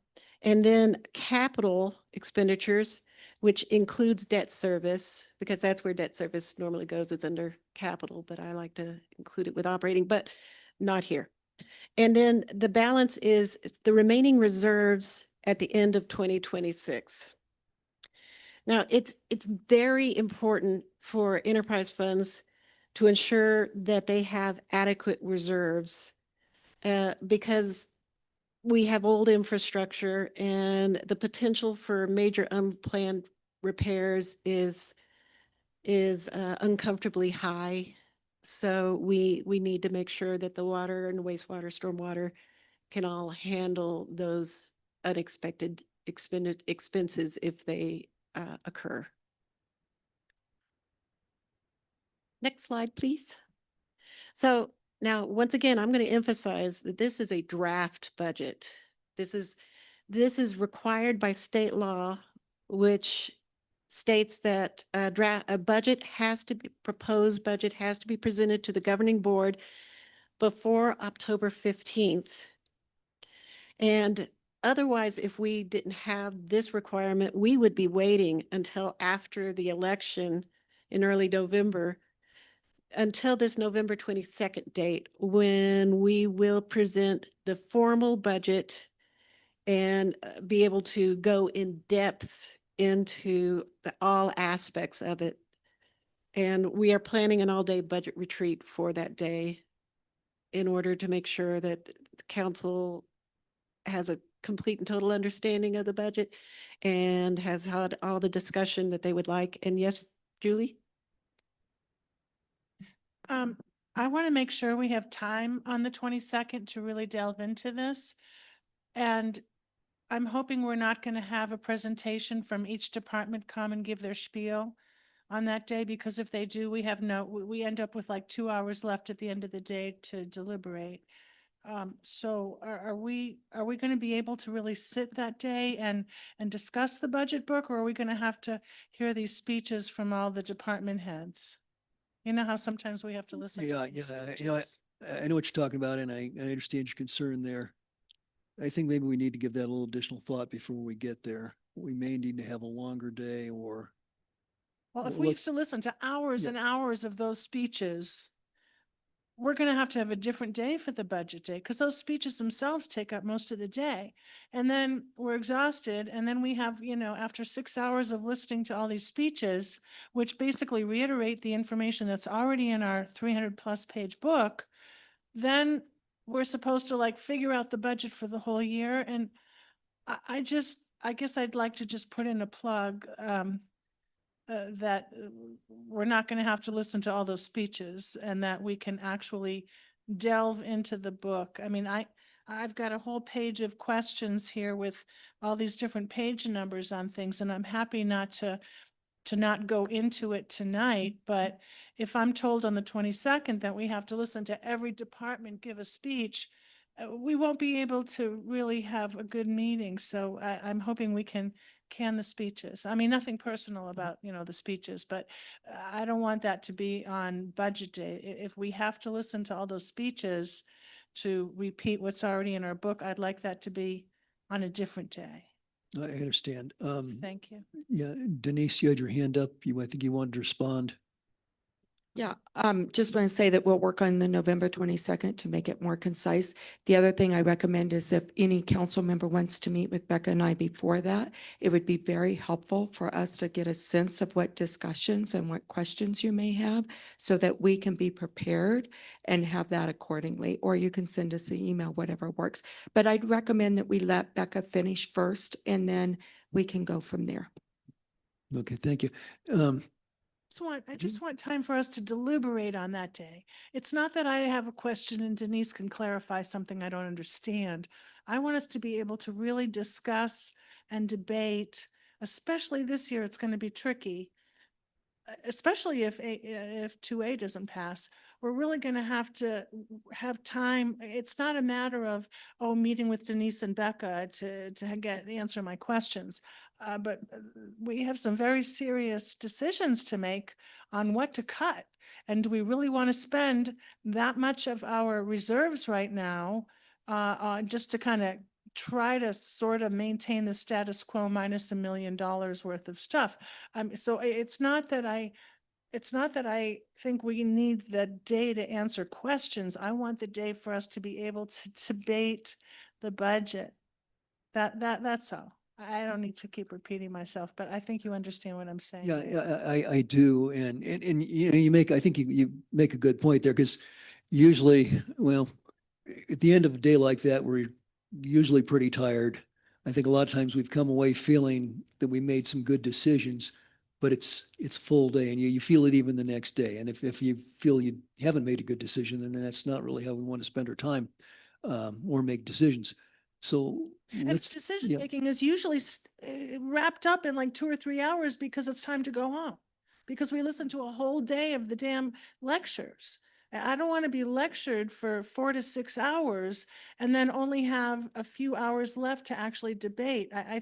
And then capital expenditures, which includes debt service, because that's where debt service normally goes, is under capital, but I like to include it with operating, but not here. And then the balance is the remaining reserves at the end of 2026. Now, it's very important for enterprise funds to ensure that they have adequate reserves because we have old infrastructure and the potential for major unplanned repairs is uncomfortably high. So we need to make sure that the water and wastewater, stormwater can all handle those unexpected expenses if they occur. Next slide, please. So now, once again, I'm going to emphasize that this is a draft budget. This is required by state law, which states that proposed budget has to be presented to the governing board before October 15th. And otherwise, if we didn't have this requirement, we would be waiting until after the election in early November, until this November 22nd date, when we will present the formal budget and be able to go in depth into all aspects of it. And we are planning an all-day budget retreat for that day in order to make sure that the council has a complete and total understanding of the budget and has had all the discussion that they would like. And yes, Julie? I want to make sure we have time on the 22nd to really delve into this. And I'm hoping we're not going to have a presentation from each department come and give their spiel on that day, because if they do, we end up with like 2 hours left at the end of the day to deliberate. So are we going to be able to really sit that day and discuss the budget book, or are we going to have to hear these speeches from all the department heads? You know how sometimes we have to listen to Yeah, all these speeches? I know what you're talking about, and I understand your concern there. I think maybe we need to give that a little additional thought before we get there. We may need to have a longer day, or Well, if well, we have let's- to listen to hours yeah. and hours of those speeches, we're going to have a different day for the budget day, because those speeches themselves take up most of the day. And then we're exhausted. And then we have, after 6 hours of listening to all these speeches, which basically reiterate the information that's already in our 300+ page book, then we're supposed to like figure out the budget for the whole year. And I guess I'd like to just put in a plug, that we're not going to have to listen to all those speeches, and that we can actually delve into the book. I mean, I've got a whole page of questions here with all these different page numbers on things, and I'm happy not to not go into it tonight. But if I'm told on the 22nd that we have to listen to every department give a speech, we won't be able to really have a good meeting. So I'm hoping we can can the speeches. I mean, nothing personal about, the speeches, but I don't want that to be on budget day. If we have to listen to all those speeches to repeat what's already in our book, I'd like that to be on a different day. I understand. Thank you. Yeah, Denise, you had your hand up. I think you wanted to respond. Yeah, just want to say that we'll work on the November 22nd to make it more concise. The other thing I recommend is if any council member wants to meet with Becca and I before that, it would be very helpful for us to get a sense of what discussions and what questions you may have so that we can be prepared and have that accordingly. Or you can send us an email, whatever works. But I'd recommend that we let Becca finish first and then we can go from there. Okay, thank you. I just want time for us to deliberate on that day. It's not that I have a question and Denise can clarify something I don't understand. I want us to be able to really discuss and debate, especially this year. It's going to be tricky, especially if 2A doesn't pass. We're really going to have time. It's not a matter of, meeting with Denise and Becca to answer my questions. But we have some very serious decisions to make on what to cut. And do we really want to spend that much of our reserves right now just to kind of try to sort of maintain the status quo minus $1 million worth of stuff? So it's not that I think we need the day to answer questions. I want the day for us to be able to debate the budget. That's all. I don't need to keep repeating myself, but I think you understand what I'm saying. Yeah, I do. And I think you make a good point there, because usually, well, at the end of a day like that, we're usually pretty tired. I think a lot of times we've come away feeling that we made some good decisions, but it's full day and you feel it even the next day. And if you feel you haven't made a good decision, then that's not really how we want to spend our time or make decisions. So And decision making is usually wrapped up in like 2 or 3 hours because it's time to go home. Because we listen to a whole day of the damn lectures. I don't want to be lectured for 4 to 6 hours and then only have a few hours left to actually debate. I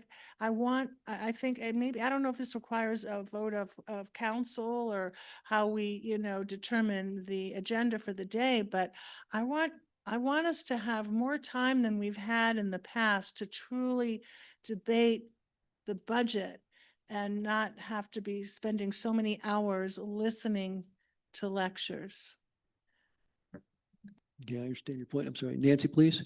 think, and maybe, I don't know if this requires a vote of council or how we, determine the agenda for the day, but I want us to have more time than we've had in the past to truly debate the budget and not have to be spending so many hours listening to lectures. Yeah, I understand your point. I'm sorry. Nancy, please.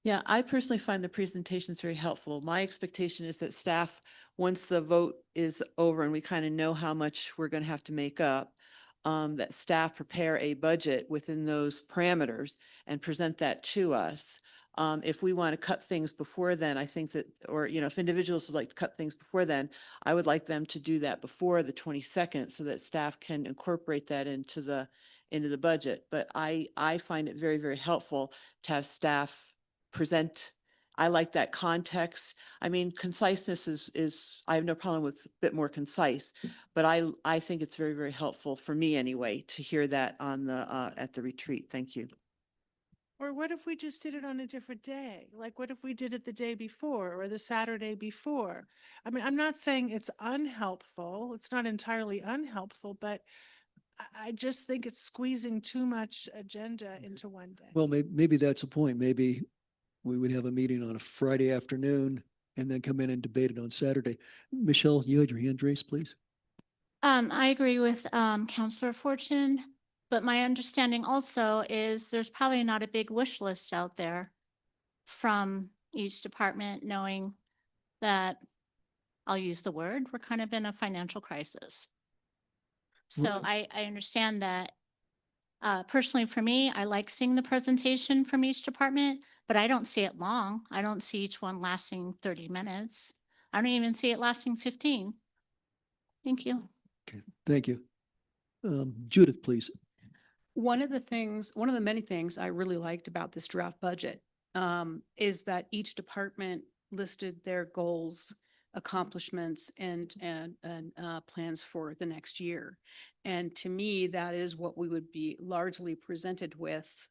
Yeah, I personally find the presentations very helpful. My expectation is that staff, once the vote is over and we kind of know how much we're going to have to make up, that staff prepare a budget within those parameters and present that to us. If we want to cut things before then, I think that, or, if individuals would like to cut things before then, I would like them to do that before the 22nd so that staff can incorporate that into the budget. But I find it very, very helpful to have staff present. I like that context. I mean, conciseness is, I have no problem with a bit more concise, but I think it's very, very helpful for me anyway, to hear that at the retreat. Thank you. Or what if we just did it on a different day? Like, what if we did it the day before or the Saturday before? I mean, I'm not saying it's unhelpful. It's not entirely unhelpful, but I just think it's squeezing too much agenda into one day. Well, maybe that's a point. Maybe we would have a meeting on a Friday afternoon and then come in and debate it on Saturday. Michelle, you had your hand raised, please. I agree with Counselor Fortune, but my understanding also is there's probably not a big wish list out there from each department, knowing that, I'll use the word, we're kind of in a financial crisis. So I understand that. Personally, for me, I like seeing the presentation from each department, but I don't see it long. I don't see each one lasting 30 minutes. I don't even see it lasting 15. Thank you. Okay, thank you. Judith, please. One of the many things I really liked about this draft budget is that each department listed their goals, accomplishments, and plans for the next year. And to me, that is what we would be largely presented with.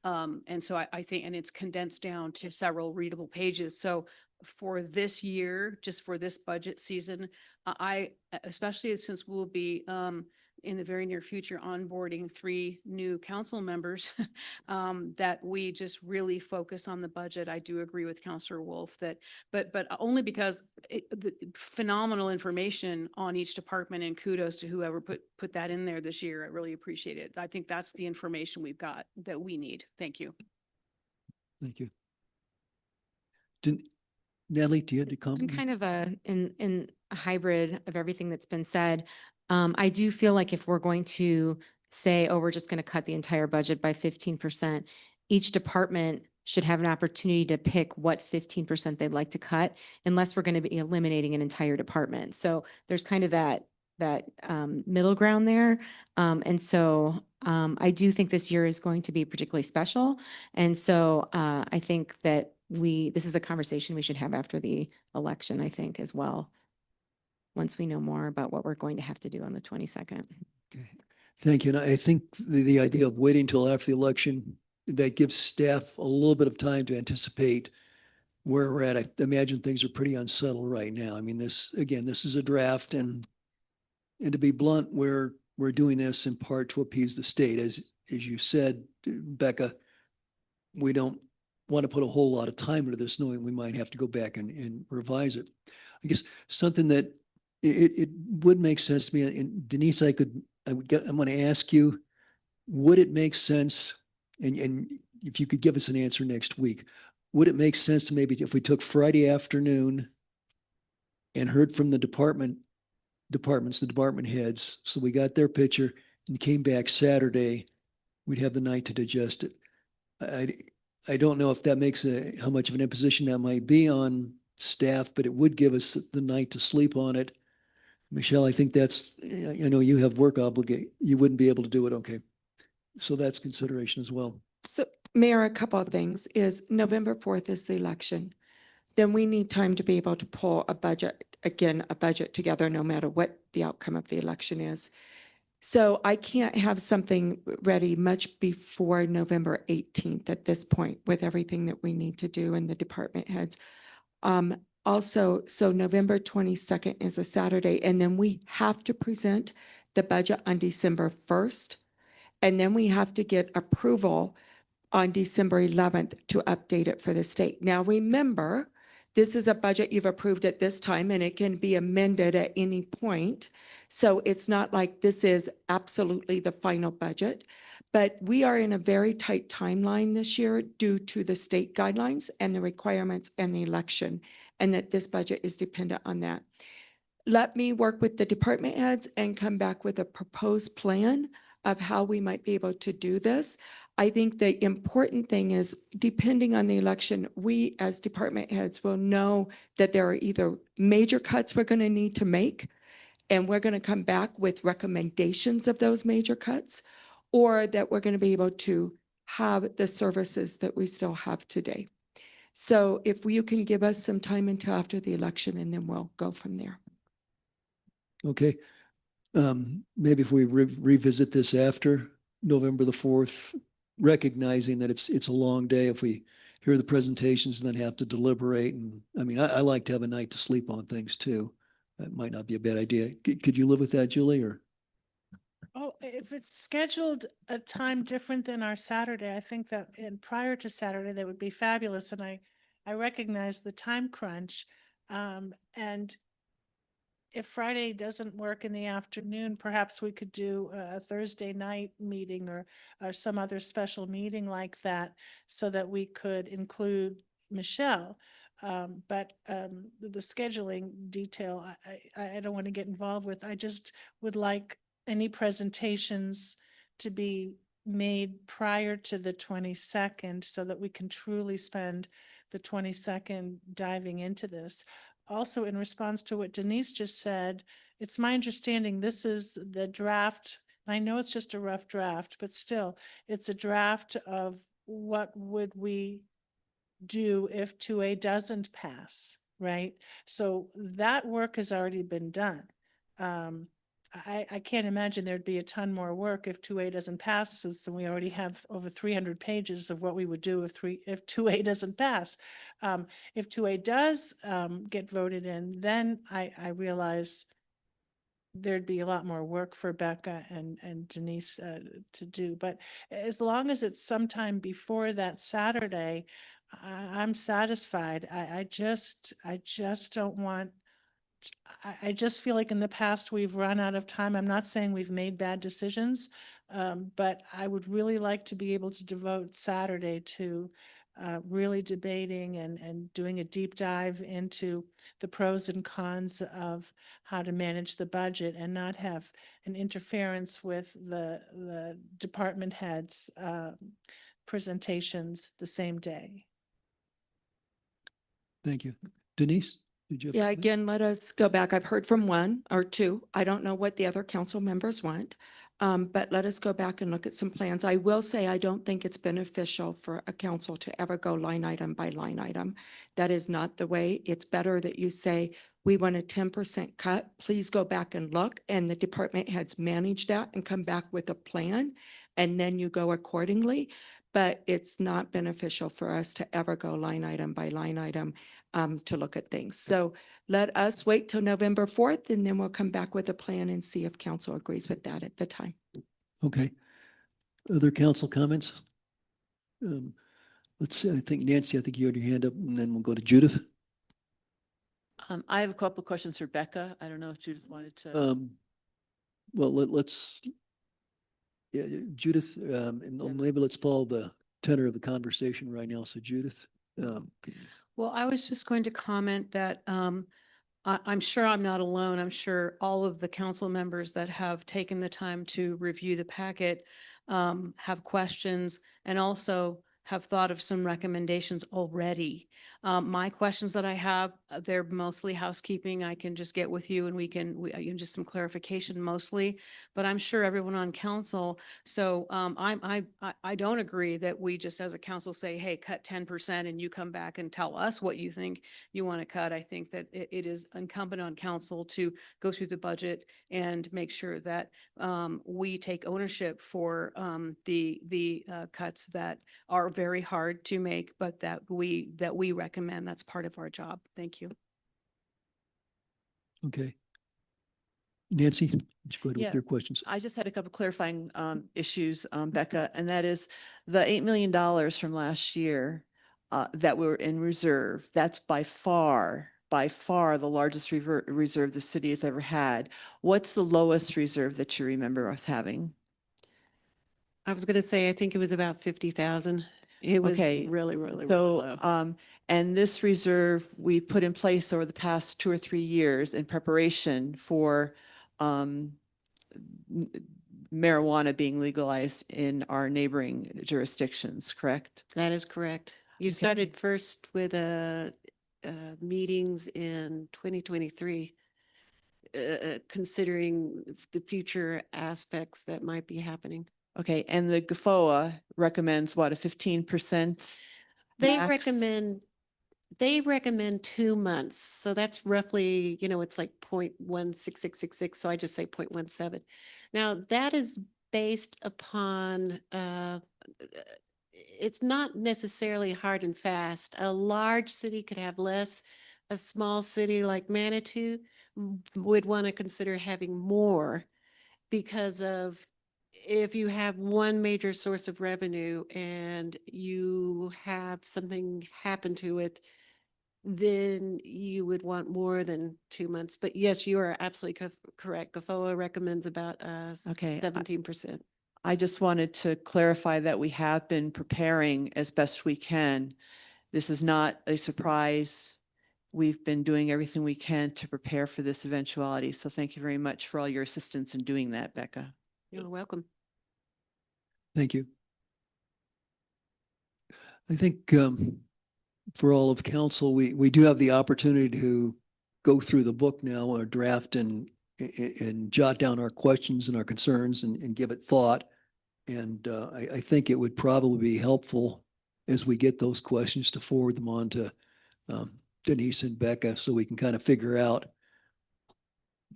And so I think, and it's condensed down to several readable pages. So for this year, just for this budget season, especially since we'll be in the very near future onboarding 3 new council members, that we just really focus on the budget. I do agree with Councilor Wolf that, but only because the phenomenal information on each department, and kudos to whoever put that in there this year. I really appreciate it. I think that's the information we've got that we need. Thank you. Thank you. Natalie, do you have to I'm comment? kind of in a hybrid of everything that's been said. I do feel like if we're going to say, oh, we're just going to cut the entire budget by 15%, each department should have an opportunity to pick what 15% they'd like to cut, unless we're going to be eliminating an entire department. So there's kind of that middle ground there. And so I do think this year is going to be particularly special. And so I think that this is a conversation we should have after the election, I think, as well, once we know more about what we're going to have to do on the 22nd. Okay. Thank you. And I think the idea of waiting until after the election, that gives staff a little bit of time to anticipate where we're at. I imagine things are pretty unsettled right now. I mean, this is a draft, and to be blunt, we're doing this in part to appease the state. As you said, Becca, we don't want to put a whole lot of time into this, knowing we might have to go back and revise it. I guess something that it would make sense to me, and Denise, I'm going to ask you, would it make sense, and if you could give us an answer next week, would it make sense to maybe if we took Friday afternoon and heard from the department heads, so we got their picture, and came back Saturday, we'd have the night to digest it. I don't know if that makes how much of an imposition that might be on staff, but it would give us the night to sleep on it. Michelle, I think I know you have work obligation. You wouldn't be able to do it. Okay. So that's consideration as well. So Mayor, a couple of things is November 4th is the election. Then we need time to be able to pull a budget together, no matter what the outcome of the election is. So I can't have something ready much before November 18th at this point, with everything that we need to do and the department heads. Also, so November 22nd is a Saturday, and then we have to present the budget on December 1st. And then we have to get approval on December 11th to update it for the state. Now, remember, this is a budget you've approved at this time, and it can be amended at any point. So it's not like this is absolutely the final budget, but we are in a very tight timeline this year due to the state guidelines and the requirements and the election, and that this budget is dependent on that. let me work with the department heads and come back with a proposed plan of how we might be able to do this. I think the important thing is, depending on the election, we as department heads will know that there are either major cuts we're going to need to make, and we're going to come back with recommendations of those major cuts, or that we're going to be able to have the services that we still have today. So if you can give us some time until after the election, and then we'll go from there. Okay. Maybe if we revisit this after November the 4th, recognizing that it's a long day if we hear the presentations and then have to deliberate. And I mean, I like to have a night to sleep on things too. That might not be a bad idea. Could you live with that, Julie, or? Oh, if it's scheduled a time different than our Saturday, I think that, and prior to Saturday, that would be fabulous. And I recognize the time crunch. And if Friday doesn't work in the afternoon, perhaps we could do a Thursday night meeting or some other special meeting like that, so that we could include Michelle. But the scheduling detail, I don't want to get involved with. I just would like any presentations to be made prior to the 22nd, so that we can truly spend the 22nd diving into this. Also, in response to what Denise just said, it's my understanding this is the draft. I know it's just a rough draft, but still, it's a draft of what would we do if 2A doesn't pass, right? So that work has already been done. I can't imagine there'd be a ton more work if 2A doesn't pass, since we already have over 300 pages of what we would do if 2A doesn't pass. If 2A does get voted in, then I realize there'd be a lot more work for Becca and Denise to do. But as long as it's sometime before that Saturday, I'm satisfied. I just don't want, I just feel like in the past we've run out of time. I'm not saying we've made bad decisions, but I would really like to be able to devote Saturday to really debating and doing a deep dive into the pros and cons of how to manage the budget, and not have an interference with the department heads' presentations the same day. Thank you. Denise, did you have? Yeah, comment? again, let us go back. I've heard from one or two. I don't know what the other council members want. But let us go back and look at some plans. I will say, I don't think it's beneficial for a council to ever go line item by line item. That is not the way. It's better that you say, we want a 10% cut. Please go back and look, and the department heads manage that and come back with a plan, and then you go accordingly. But it's not beneficial for us to ever go line item by line item to look at things. So let us wait till November 4th, and then we'll come back with a plan and see if council agrees with that at the time. Okay. Other council comments? Let's see, I think Nancy, I think you had your hand up, and then we'll go to Judith. I have a couple of questions for Becca. I don't know if Judith wanted to. Well, let's, yeah, Judith, and maybe let's follow the tenor of the conversation right now. So Judith. Well, I was just going to comment that I'm sure I'm not alone. I'm sure all of the council members that have taken the time to review the packet have questions, and also have thought of some recommendations already. My questions that I have, they're mostly housekeeping. I can just get with you and we can just some clarification mostly, but I'm sure everyone on council. So I don't agree that we just as a council say, hey, cut 10% and you come back and tell us what you think you want to cut. I think that it is incumbent on council to go through the budget and make sure that we take ownership for the cuts that are very hard to make, but that we recommend. That's part of our job. Thank you. Okay. Nancy, would you go ahead Yeah. with your questions? I just had a couple clarifying issues, Becca, and that is the $8 million from last year that were in reserve. That's by far the largest reserve the city has ever had. What's the lowest reserve that you remember us having? I was going to say, I think it was about 50,000. It was Okay, really, really, really So, low. and this reserve we put in place over the past 2 or 3 years in preparation for um, n- marijuana being legalized in our neighboring jurisdictions, correct? That is correct. You Okay. started first with meetings in 2023, considering the future aspects that might be happening. Okay, and the GFOA recommends what, a 15%? They max? recommend 2 months. So that's roughly, it's like 0.16666. So I just say 0.17. Now that is based upon, it's not necessarily hard and fast. A large city could have less. A small city like Manitou would want to consider having more because of if you have one major source of revenue and you have something happen to it, then you would want more than 2 months. But yes, you are absolutely correct. GFOA recommends about Okay, 17%. I just wanted to clarify that we have been preparing as best we can. This is not a surprise. We've been doing everything we can to prepare for this eventuality. So thank you very much for all your assistance in doing that, Becca. You're welcome. Thank you. I think for all of council, we do have the opportunity to go through the book now or draft and jot down our questions and our concerns and give it thought. And I think it would probably be helpful as we get those questions to forward them on to Denise and Becca so we can kind of figure out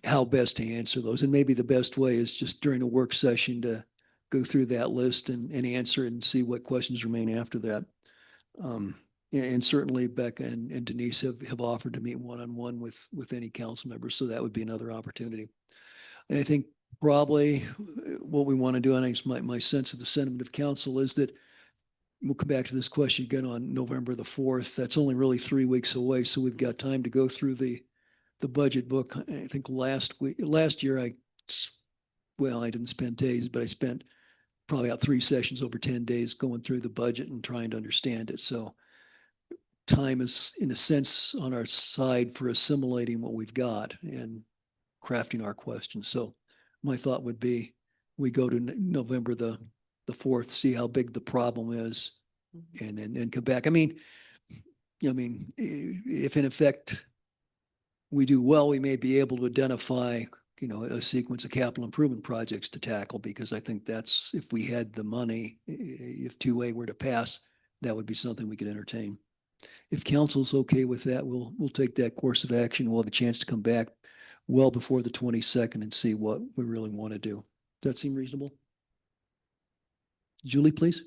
how best to answer those. And maybe the best way is just during a work session to go through that list and answer it and see what questions remain after that. And certainly Becca and Denise have offered to meet one-on-one with any council members. So that would be another opportunity. And I think probably what we want to do, and I guess my sense of the sentiment of council is that we'll come back to this question again on November the 4th. That's only really 3 weeks away. So we've got time to go through the budget book. I think last year, I didn't spend days, but I spent probably about 3 sessions over 10 days going through the budget and trying to understand it. So time is in a sense on our side for assimilating what we've got and crafting our questions. So my thought would be we go to November the 4th, see how big the problem is, and then come back. I mean, if in effect we do well, we may be able to identify, a sequence of capital improvement projects to tackle, because I think that's, if we had the money, if 2A were to pass, that would be something we could entertain. If council's okay with that, we'll take that course of action. We'll have a chance to come back well before the 22nd and see what we really want to do. Does that seem reasonable? Julie, please.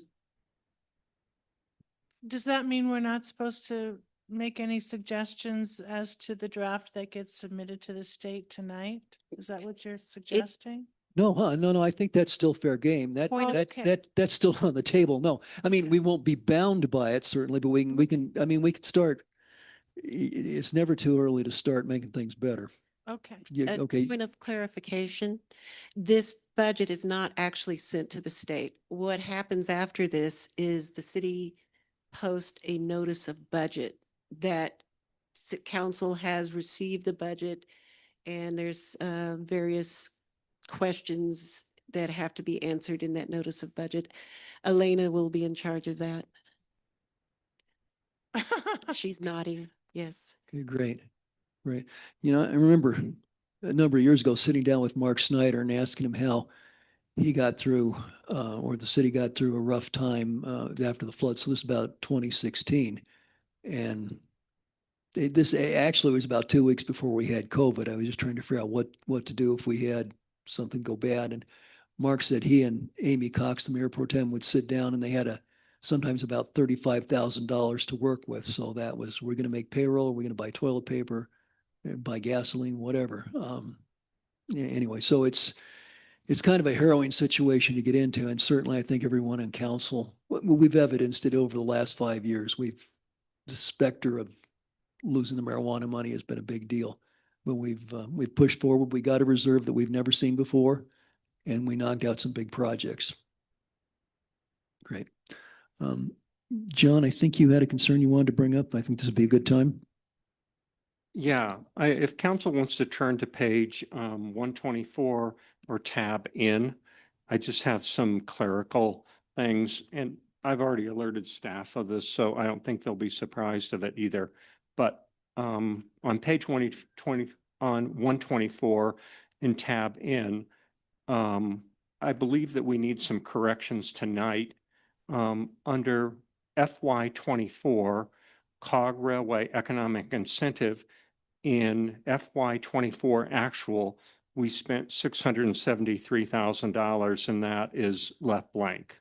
Does that mean we're not supposed to make any suggestions as to the draft that gets submitted to the state tonight? Is that what you're suggesting? No, No, I think that's still fair game. That's still on the table. No, I mean, we won't be bound by it certainly, but we can start. It's never too early to start making things better. Okay. Yeah, A okay. point of clarification, this budget is not actually sent to the state. What happens after this is the city posts a notice of budget that council has received the budget, and there's various questions that have to be answered in that notice of budget. Elena will be in charge of that. She's nodding, yes. Okay, great. Right. I remember a number of years ago sitting down with Mark Snyder and asking him how he got through, or the city got through a rough time after the flood. So this is about 2016. And this actually was about 2 weeks before we had COVID. I was just trying to figure out what to do if we had something go bad. And Mark said he and Amy Cox, the mayor pro tem, would sit down and they had sometimes about $35,000 to work with. So that was, we're going to make payroll, we're going to buy toilet paper, buy gasoline, whatever. Anyway, so it's kind of a harrowing situation to get into. And certainly I think everyone in council, we've evidenced it over the last 5 years. The specter of losing the marijuana money has been a big deal. But we've pushed forward. We got a reserve that we've never seen before, and we knocked out some big projects. Great. John, I think you had a concern you wanted to bring up. I think this would be a good time. Yeah, if council wants to turn to page 124 or tab in, I just have some clerical things, and I've already alerted staff of this, so I don't think they'll be surprised of it either. But on page 120, on 124 in tab in, I believe that we need some corrections tonight under FY 24 COG Railway Economic Incentive. In FY 24 actual, we spent $673,000 and that is left blank.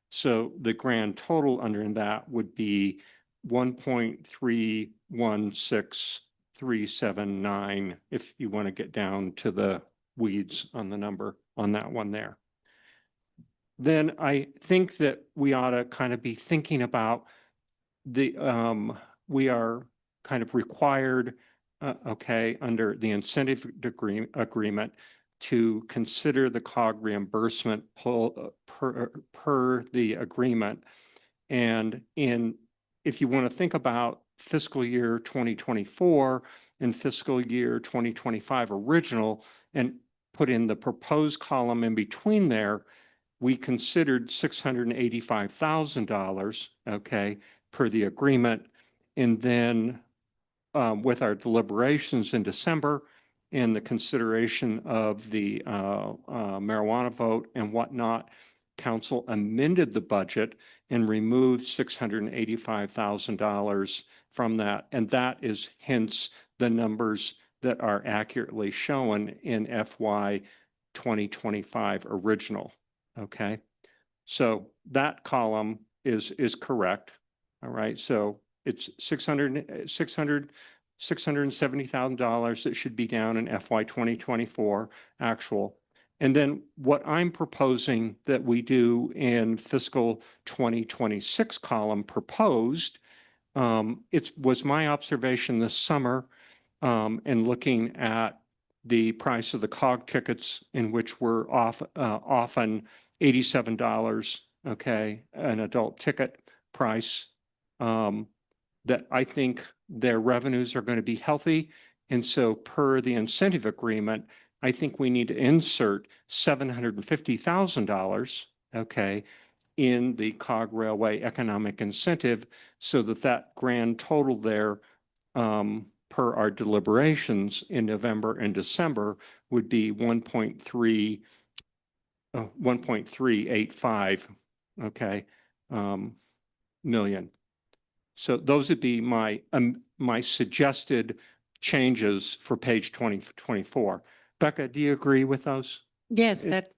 So the grand total under that would be 1.316379 if you want to get down to the weeds on the number on that one there. Then I think that we ought to kind of be thinking about the, we are kind of required, okay, under the incentive agreement to consider the COG reimbursement per the agreement. And if you want to think about fiscal year 2024 and fiscal year 2025 original and put in the proposed column in between there, we considered $685,000, okay, per the agreement. And then with our deliberations in December and the consideration of the marijuana vote and whatnot, council amended the budget and removed $685,000 from that. And that is hence the numbers that are accurately shown in FY 2025 original. Okay. So that column is correct. All right. So it's $670,000 that should be down in FY 2024 actual. And then what I'm proposing that we do in fiscal 2026 column proposed, it was my observation this summer and looking at the price of the COG tickets, in which were often $87, okay, an adult ticket price, that I think their revenues are going to be healthy. And so per the incentive agreement, I think we need to insert $750,000, okay, in the COG Railway Economic Incentive so that that grand total there per our deliberations in November and December would be 1.385, okay, million. So those would be my suggested changes for page 2024. Becca, do you agree with those? Yes, that's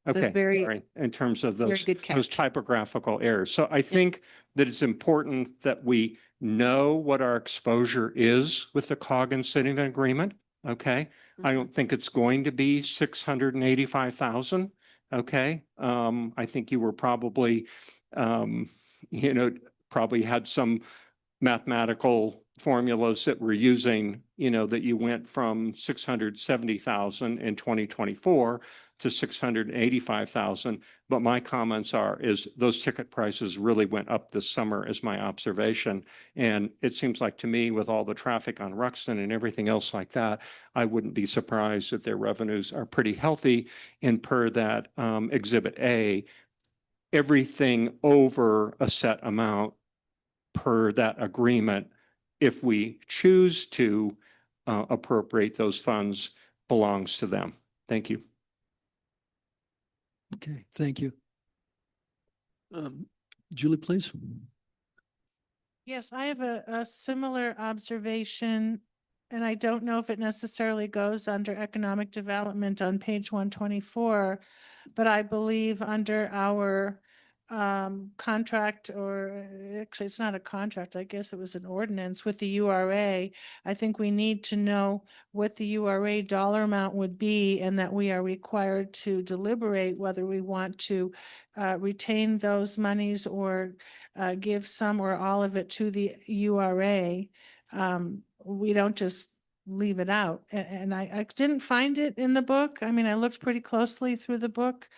Okay, a very, all right, in terms of very those good catch. typographical errors. So I think that it's important that we know what our exposure is with the COG incentive agreement. Okay, I don't think it's going to be 685,000. Okay, I think you were probably, probably had some mathematical formulas that we're using, that you went from 670,000 in 2024 to 685,000. But my comments is those ticket prices really went up this summer is my observation. And it seems like to me with all the traffic on Ruxton and everything else like that, I wouldn't be surprised if their revenues are pretty healthy. And per that Exhibit A, everything over a set amount per that agreement, if we choose to appropriate those funds, belongs to them. Thank you. Okay, thank you. Julie, please. Yes, I have a similar observation, and I don't know if it necessarily goes under economic development on page 124, but I believe under our contract, or actually it's not a contract, I guess it was an ordinance with the URA. I think we need to know what the URA dollar amount would be and that we are required to deliberate whether we want to retain those monies or give some or all of it to the URA. We don't just leave it out. And I didn't find it in the book. I mean, I looked pretty closely through the book.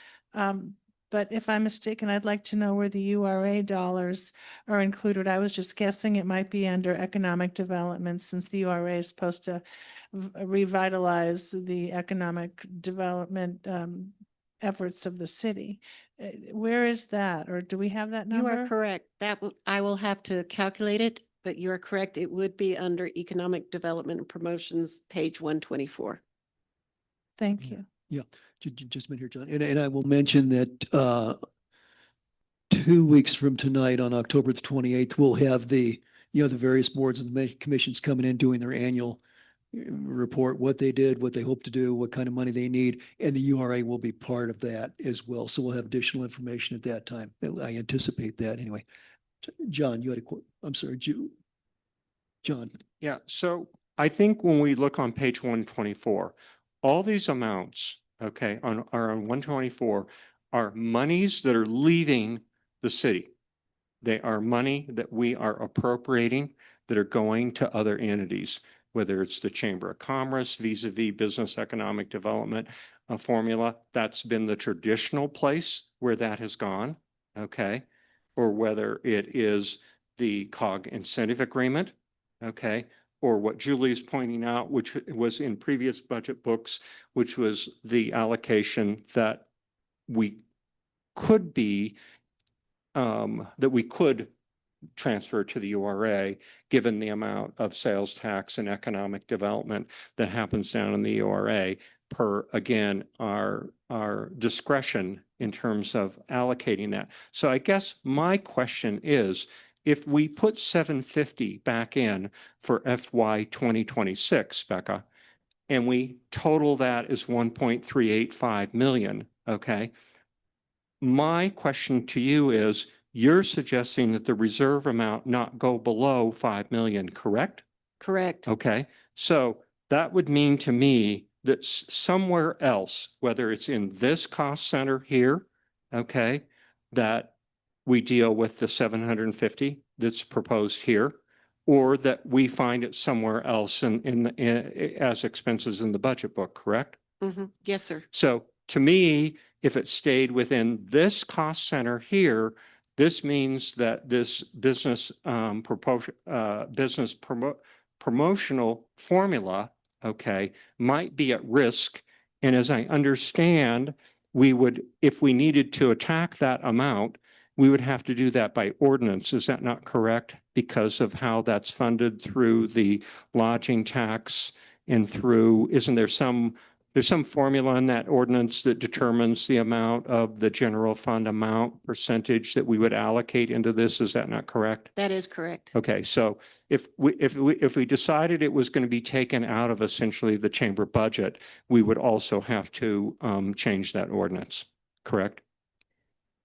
But but if I'm mistaken, I'd like to know where the URA dollars are included. I was just guessing it might be under economic development since the URA is supposed to revitalize the economic development efforts of the city. Where is that? Or do we have that You number? are correct. I will have to calculate it, but you are correct. It would be under Economic Development and Promotions, page 124. Thank you. Just a minute here, John. And I will mention that 2 weeks from tonight, on October the 28th, we'll have the various boards and commissions coming in doing their annual report, what they did, what they hope to do, what kind of money they need, and the URA will be part of that as well. So we'll have additional information at that time. I anticipate that anyway. John, you had a quote. I'm sorry, John. Yeah, so I think when we look on page 124, all these amounts, okay, are on 124 are monies that are leaving the city. They are money that we are appropriating that are going to other entities, whether it's the Chamber of Commerce vis-a-vis business economic development formula. That's been the traditional place where that has gone, okay? Or whether it is the COG incentive agreement, okay? Or what Julie is pointing out, which was in previous budget books, which was the allocation that we could be, that we could transfer to the URA, given the amount of sales tax and economic development that happens down in the URA per, again, our discretion in terms of allocating that. So I guess my question is, if we put 750 back in for FY 2026, Becca, and we total that as 1.385 million, okay? My question to you is, you're suggesting that the reserve amount not go below 5 million, correct? Correct. Okay, so that would mean to me that somewhere else, whether it's in this cost center here, okay, that we deal with the 750 that's proposed here, or that we find it somewhere else as expenses in the budget book, correct? Yes, sir. So to me, if it stayed within this cost center here, this means that this business promotional formula, okay, might be at risk. And as I understand, we would, if we needed to attack that amount, we would have to do that by ordinance. Is that not correct? Because of how that's funded through the lodging tax and through, isn't there there's some formula in that ordinance that determines the amount of the general fund amount percentage that we would allocate into this? Is that not correct? That is correct. Okay, so if we decided it was going to be taken out of essentially the chamber budget, we would also have to change that ordinance, correct?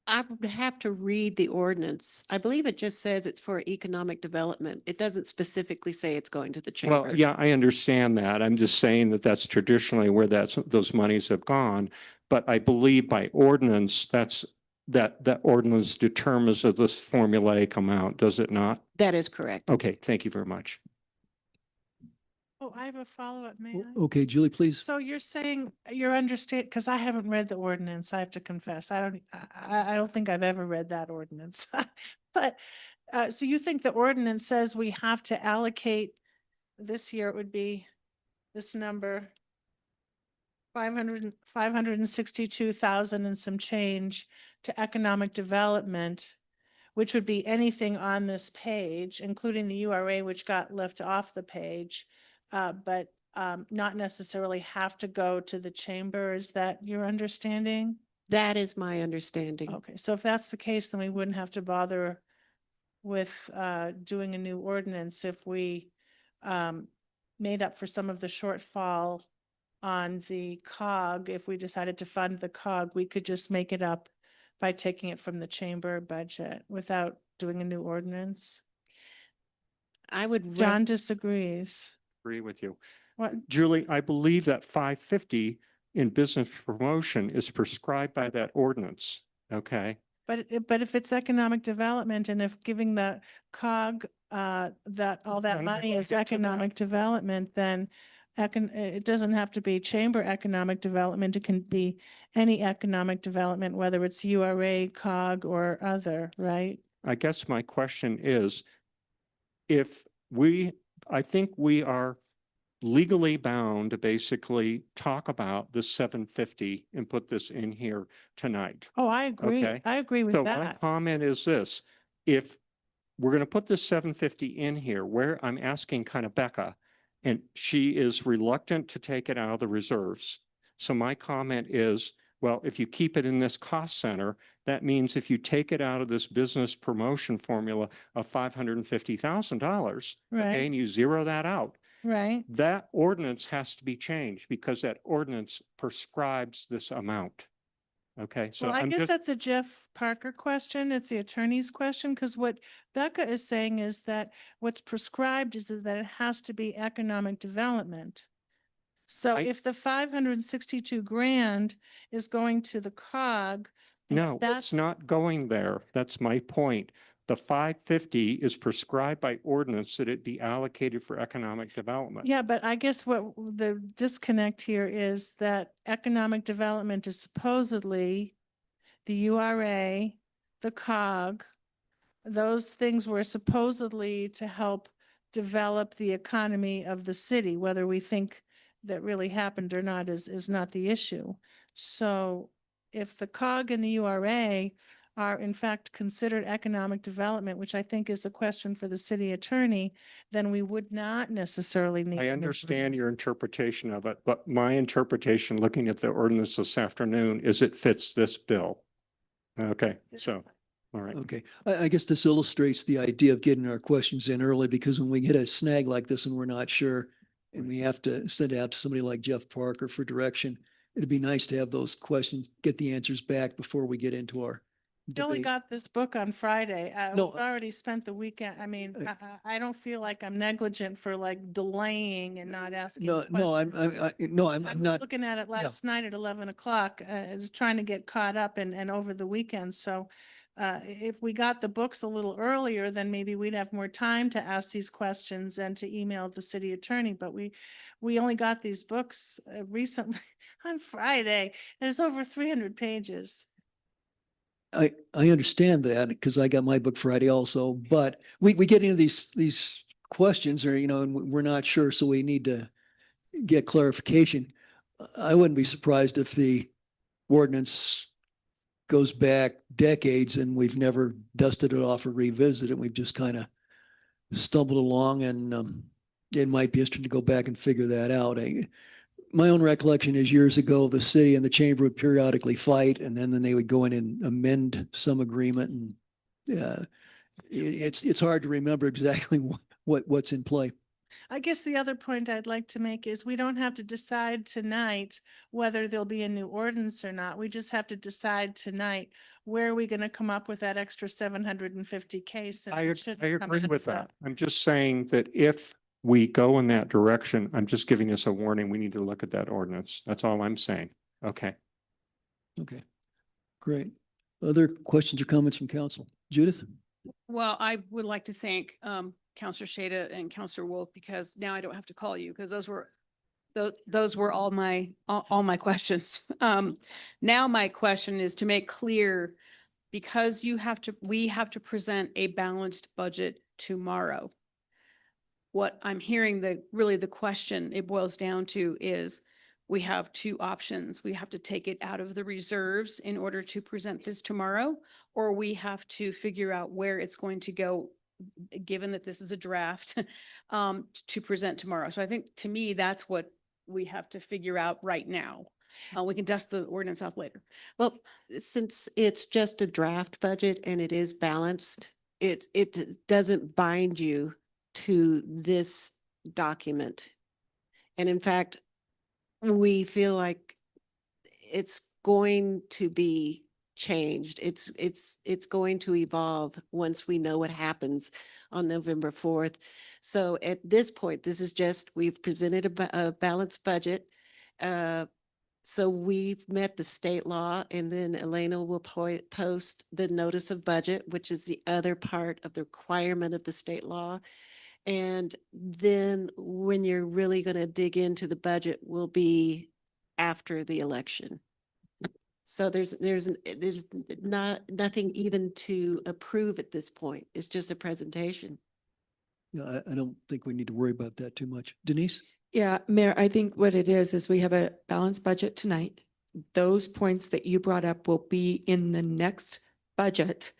I would have to read the ordinance. I believe it just says it's for economic development. It doesn't specifically say it's going to the chamber. Well, yeah, I understand that. I'm just saying that that's traditionally where those monies have gone. But I believe by ordinance, that ordinance determines of this formulaic amount, does it not? That is correct. Okay, thank you very much. Oh, I have a follow-up, may I? Okay, Julie, please. So you're saying you're understand, because I haven't read the ordinance, I have to confess. I don't think I've ever read that ordinance. But, so you think the ordinance says we have to allocate, this year it would be this number, 562,000 and some change to economic development, which would be anything on this page, including the URA, which got left off the page. But not necessarily have to go to the chamber. Is that your understanding? That is my understanding. Okay, so if that's the case, then we wouldn't have to bother with doing a new ordinance if we made up for some of the shortfall on the COG. If we decided to fund the COG, we could just make it up by taking it from the chamber budget without doing a new ordinance. I would. John disagrees. Agree with you. What? Julie, I believe that 550 in business promotion is prescribed by that ordinance, okay? But if it's economic development and if giving the COG, that all that I'm money gonna is get to that. economic development, then it doesn't have to be chamber economic development. It can be any economic development, whether it's URA, COG, or other, right? I guess my question is, I think we are legally bound to basically talk about the 750 and put this in here tonight. Oh, I agree. Okay. I agree with So my that. comment is this: if we're going to put this 750 in here, where I'm asking kind of Becca, and she is reluctant to take it out of the reserves. So my comment is, well, if you keep it in this cost center, that means if you take it out of this business promotion formula of $550,000, Right. okay, and you zero that out, Right. that ordinance has to be changed because that ordinance prescribes this amount. Okay, so Well, I I'm guess just, that's a Jeff Parker question. It's the attorney's question, because what Becca is saying is that what's prescribed is that it has to be economic development. So I- if the 562 grand is going to the COG, and no, that's it's not going there. That's my point. The 550 is prescribed by ordinance that it be allocated for economic development. yeah, but I guess what the disconnect here is that economic development is supposedly the URA, the COG, those things were supposedly to help develop the economy of the city. Whether we think that really happened or not is not the issue. So if the COG and the URA are in fact considered economic development, which I think is a question for the city attorney, then we would not necessarily need. I new understand your ordinance. interpretation of it, but my interpretation, looking at the ordinance this afternoon, is it fits this bill. Okay, so, all right. Okay, I guess this illustrates the idea of getting our questions in early, because when we get a snag like this and we're not sure, and we have to send it out to somebody like Jeff Parker for direction, it'd be nice to have those questions, get the answers back before we get into our You only debate. got this book on Friday. No, We've already spent the weekend. I mean, I- I don't feel like I'm negligent for like delaying and not asking. No, no, I'm I was not, looking at it yeah. last night at 11 o'clock, trying to get caught up and over the weekend. So if we got the books a little earlier, then maybe we'd have more time to ask these questions and to email the city attorney. But we only got these books recently on Friday. There's over 300 pages. I understand that because I got my book Friday also, but we get into these questions or, and we're not sure, so we need to get clarification. I wouldn't be surprised if the ordinance goes back decades and we've never dusted it off or revisited it. We've just kind of stumbled along, and it might be interesting to go back and figure that out. My own recollection is years ago, the city and the chamber would periodically fight, and then they would go in and amend some agreement. And it's hard to remember exactly what's in play. I guess the other point I'd like to make is we don't have to decide tonight whether there'll be a new ordinance or not. We just have to decide tonight where are we going to come up with that extra 750K. since I it shouldn't come agree out with of the- that. I'm just saying that if we go in that direction, I'm just giving us a warning. We need to look at that ordinance. That's all I'm saying. Okay. Okay, great. Other questions or comments from council? Judith? Well, I would like to thank Counselor Shada and Counselor Wolf, because now I don't have to call you, because those were all my questions. Now my question is to make clear, because we have to present a balanced budget tomorrow. What I'm hearing, really the question it boils down to is, we have two options. We have to take it out of the reserves in order to present this tomorrow, or we have to figure out where it's going to go, given that this is a draft, to present tomorrow. So I think, to me, that's what we have to figure out right now. We can dust the ordinance off later. Well, since it's just a draft budget and it is balanced, it doesn't bind you to this document. And in fact, we feel like it's going to be changed. It's going to evolve once we know what happens on November 4th. So at this point, this is just, we've presented a balanced budget. So we've met the state law, and then Elena will post the notice of budget, which is the other part of the requirement of the state law. And then when you're really going to dig into the budget will be after the election. So there's nothing even to approve at this point. It's just a presentation. Yeah, I don't think we need to worry about that too much. Denise? Yeah, Mayor, I think what it is we have a balanced budget tonight. Those points that you brought up will be in the next budget.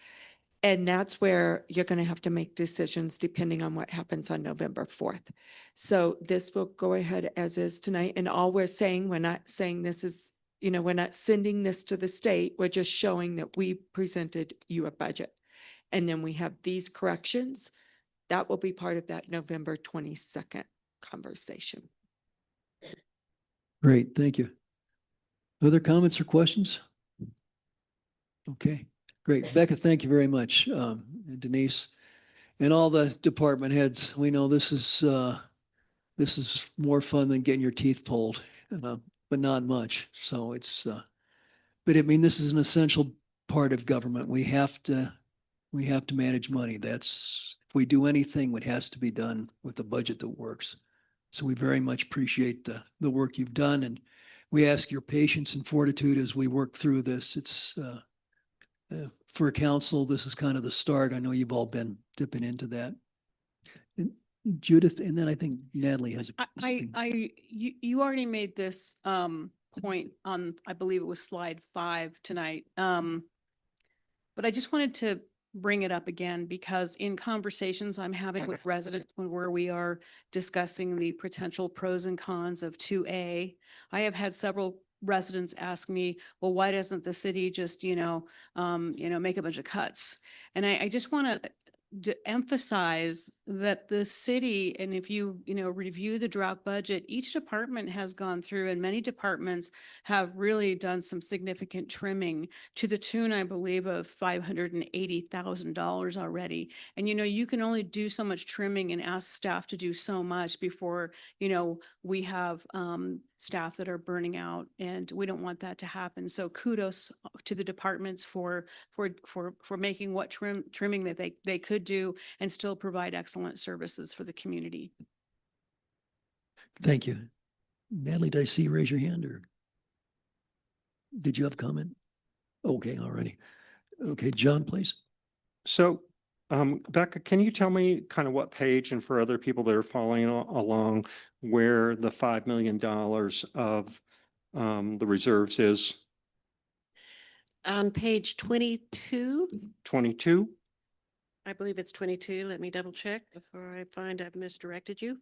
And that's where you're going to have to make decisions depending on what happens on November 4th. So this will go ahead as is tonight. And all we're saying, we're not saying this is, we're not sending this to the state. We're just showing that we presented you a budget. And then we have these corrections. That will be part of that November 22nd conversation. Great, thank you. Other comments or questions? Okay, great. Becca, thank you very much. And Denise and all the department heads. We know this is more fun than getting your teeth pulled, but not much. So it's, but I mean, this is an essential part of government. We have to manage money. If we do anything, it has to be done with a budget that works. So we very much appreciate the work you've done, and we ask your patience and fortitude as we work through this. It's for a council, this is kind of the start. I know you've all been dipping into that. And Judith, and then I think Natalie has. You already made this point on, I believe it was slide 5 tonight. But I just wanted to bring it up again because in conversations I'm having with residents where we are discussing the potential pros and cons of 2A, I have had several residents ask me, well, why doesn't the city just, make a bunch of cuts? And I just want to emphasize that the city, and if you, review the draft budget, each department has gone through and many departments have really done some significant trimming to the tune, I believe, of $580,000 already. And, you can only do so much trimming and ask staff to do so much before, we have staff that are burning out, and we don't want that to happen. So kudos to the departments for making what trimming that they could do and still provide excellent services for the community. Thank you. Natalie, did I see you raise your hand, or did you have a comment? Okay, already. Okay, John, please. So, Becca, can you tell me kind of what page, and for other people that are following along, where the $5 million of the reserves is? On page 22, 22? I believe it's 22. Let me double check before I find I've misdirected you.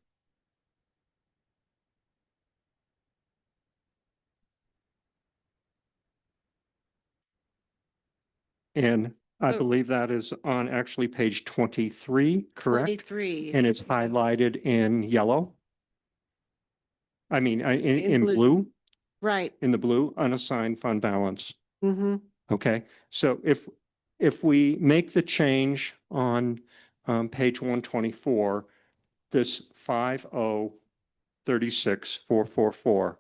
And I Oh. believe that is on actually page 23, correct? 23. And it's highlighted in yellow? I mean, In in blue. blue, Right. in the blue, unassigned fund balance. Mm-hmm. Okay, so if we make the change on page 124, this 50,36,444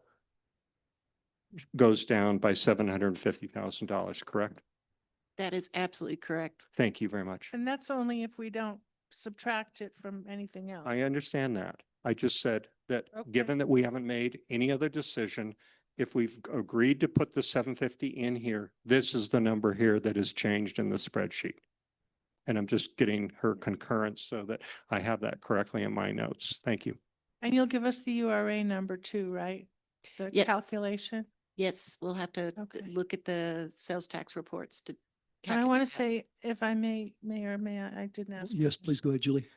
goes down by $750,000, correct? That is absolutely correct. Thank you very much. And that's only if we don't subtract it from anything else. I understand that. I just said that, Okay. given that we haven't made any other decision, if we've agreed to put the 750 in here, this is the number here that is changed in the spreadsheet. And I'm just getting her concurrence so that I have that correctly in my notes. Thank you. And you'll give us the URA number too, right? The Yes. calculation. Yes, we'll have to Okay. look at the sales tax reports to. And I want to calculate say, if I may, Mayor, I didn't ask. Yes, please go ahead, Julie.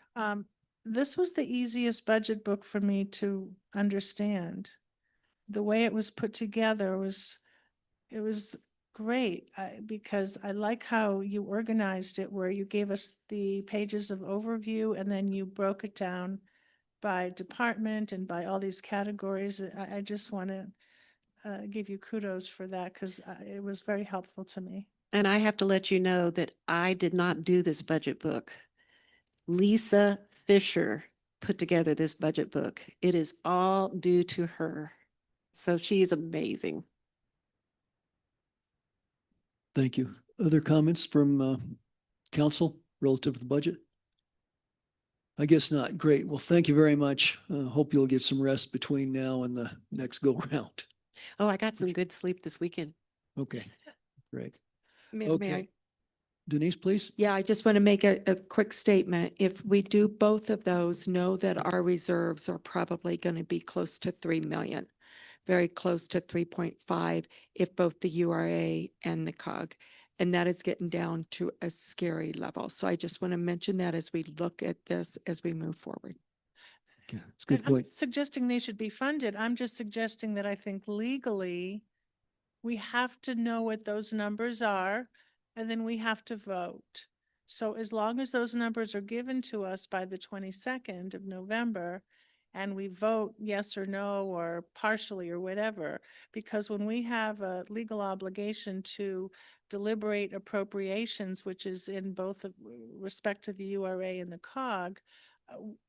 This was the easiest budget book for me to understand. The way it was put together it was great, because I like how you organized it, where you gave us the pages of overview and then you broke it down by department and by all these categories. I just want to give you kudos for that, because it was very helpful to me. And I have to let you know that I did not do this budget book. Lisa Fisher put together this budget book. It is all due to her. So she's amazing. Thank you. Other comments from council relative to the budget? I guess not. Great. Well, thank you very much. Hope you'll get some rest between now and the next go round. Oh, I got some good sleep this weekend. Okay, great. May Okay. I? Denise, please. Yeah, I just want to make a quick statement. If we do both of those, know that our reserves are probably going to be close to 3 million, very close to 3.5 if both the URA and the COG. And that is getting down to a scary level. So I just want to mention that as we look at this, as we move forward. Okay, it's a good And I'm point. not suggesting they should be funded. I'm just suggesting that I think legally, we have to know what those numbers are, and then we have to vote. So as long as those numbers are given to us by the 22nd of November, and we vote yes or no, or partially or whatever, because when we have a legal obligation to deliberate appropriations, which is in both respect to the URA and the COG,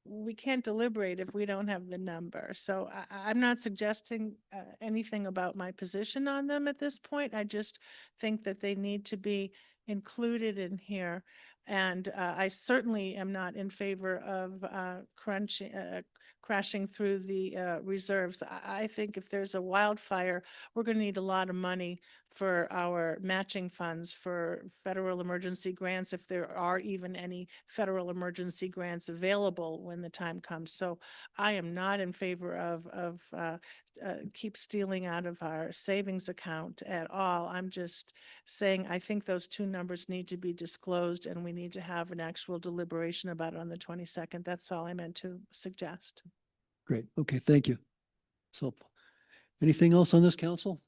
we can't deliberate if we don't have the number. So I'm not suggesting anything about my position on them at this point. I just think that they need to be included in here. And I certainly am not in favor of crashing through the reserves. I think if there's a wildfire, we're going to need a lot of money for our matching funds for federal emergency grants, if there are even any federal emergency grants available when the time comes. So I am not in favor of keep stealing out of our savings account at all. I'm just saying, I think those two numbers need to be disclosed, and we need to have an actual deliberation about it on the 22nd. That's all I meant to suggest. Great. Okay, thank you. It's helpful. Anything else on this, council?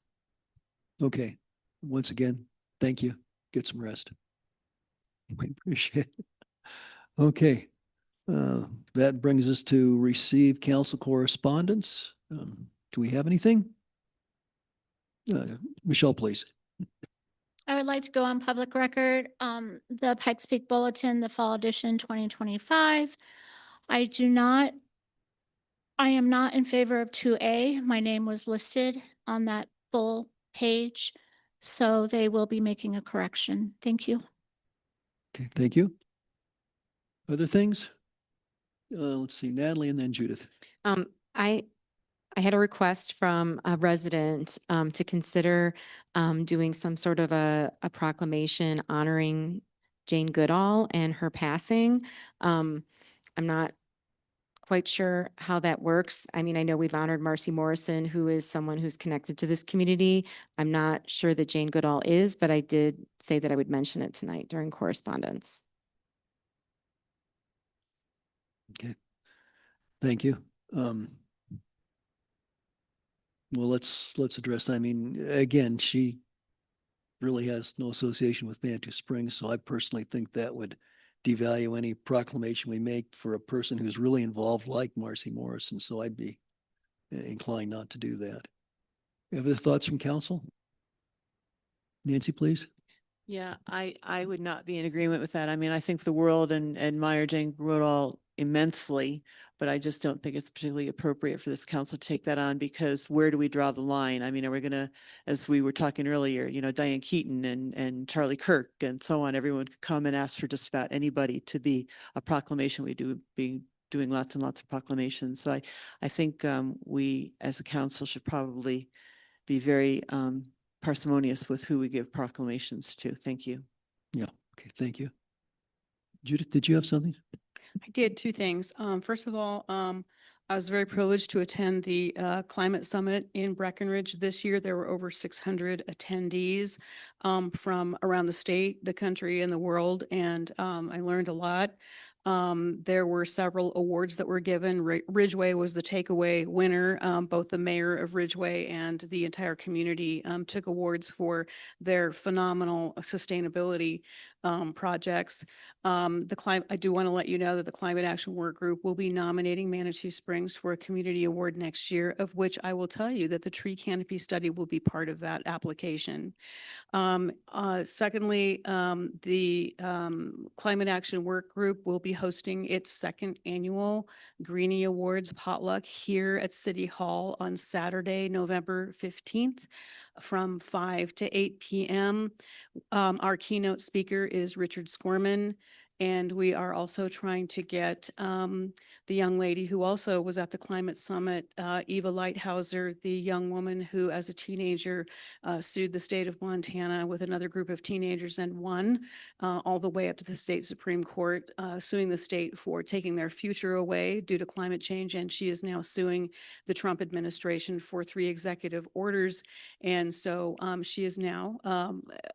Okay, once again, thank you. Get some rest. We appreciate it. Okay, that brings us to receive council correspondence. Do we have anything? Michelle, please. I would like to go on public record, the Pikes Peak Bulletin, the Fall Edition 2025. I am not in favor of 2A. My name was listed on that full page, so they will be making a correction. Thank you. Okay, thank you. Other things? Let's see, Natalie and then Judith. I had a request from a resident to consider doing some sort of a proclamation honoring Jane Goodall and her passing. I'm not quite sure how that works. I mean, I know we've honored Marcy Morrison, who is someone who's connected to this community. I'm not sure that Jane Goodall is, but I did say that I would mention it tonight during correspondence. Okay, thank you. Well, let's address that. I mean, again, she really has no association with Manitou Springs, so I personally think that would devalue any proclamation we make for a person who's really involved like Marcy Morrison, so I'd be inclined not to do that. Other thoughts from council? Nancy, please. Yeah, I would not be in agreement with that. I mean, I think the world and admire Jane Goodall immensely, but I just don't think it's particularly appropriate for this council to take that on, because where do we draw the line? I mean, are we gonna, as we were talking earlier, you know, Diane Keaton and Charlie Kirk and so on, everyone could come and ask for just about anybody to be a proclamation. We do be doing lots and lots of proclamations. So I think we as a council should probably be very parsimonious with who we give proclamations to. Thank you. Yeah, okay, thank you. Judith, did you have something? I did two things. First of all, I was very privileged to attend the Climate Summit in Breckenridge this year. There were over 600 attendees from around the state, the country, and the world, and I learned a lot. There were several awards that were given. Ridgeway was the takeaway winner. Both the mayor of Ridgeway and the entire community took awards for their phenomenal sustainability projects. I do want to let you know that the Climate Action Work Group will be nominating Manitou Springs for a community award next year, of which I will tell you that the tree canopy study will be part of that application. Secondly, the Climate Action Work Group will be hosting its second annual Greenie Awards potluck here at City Hall on Saturday, November 15th from 5 to 8 p.m. Our keynote speaker is Richard Scorman, And we are also trying to get the young lady who also was at the climate summit, Eva Lighthouser, the young woman who as a teenager sued the state of Montana with another group of teenagers and won all the way up to the state Supreme Court, suing the state for taking their future away due to climate change. And she is now suing the Trump administration for 3 executive orders. And so she is now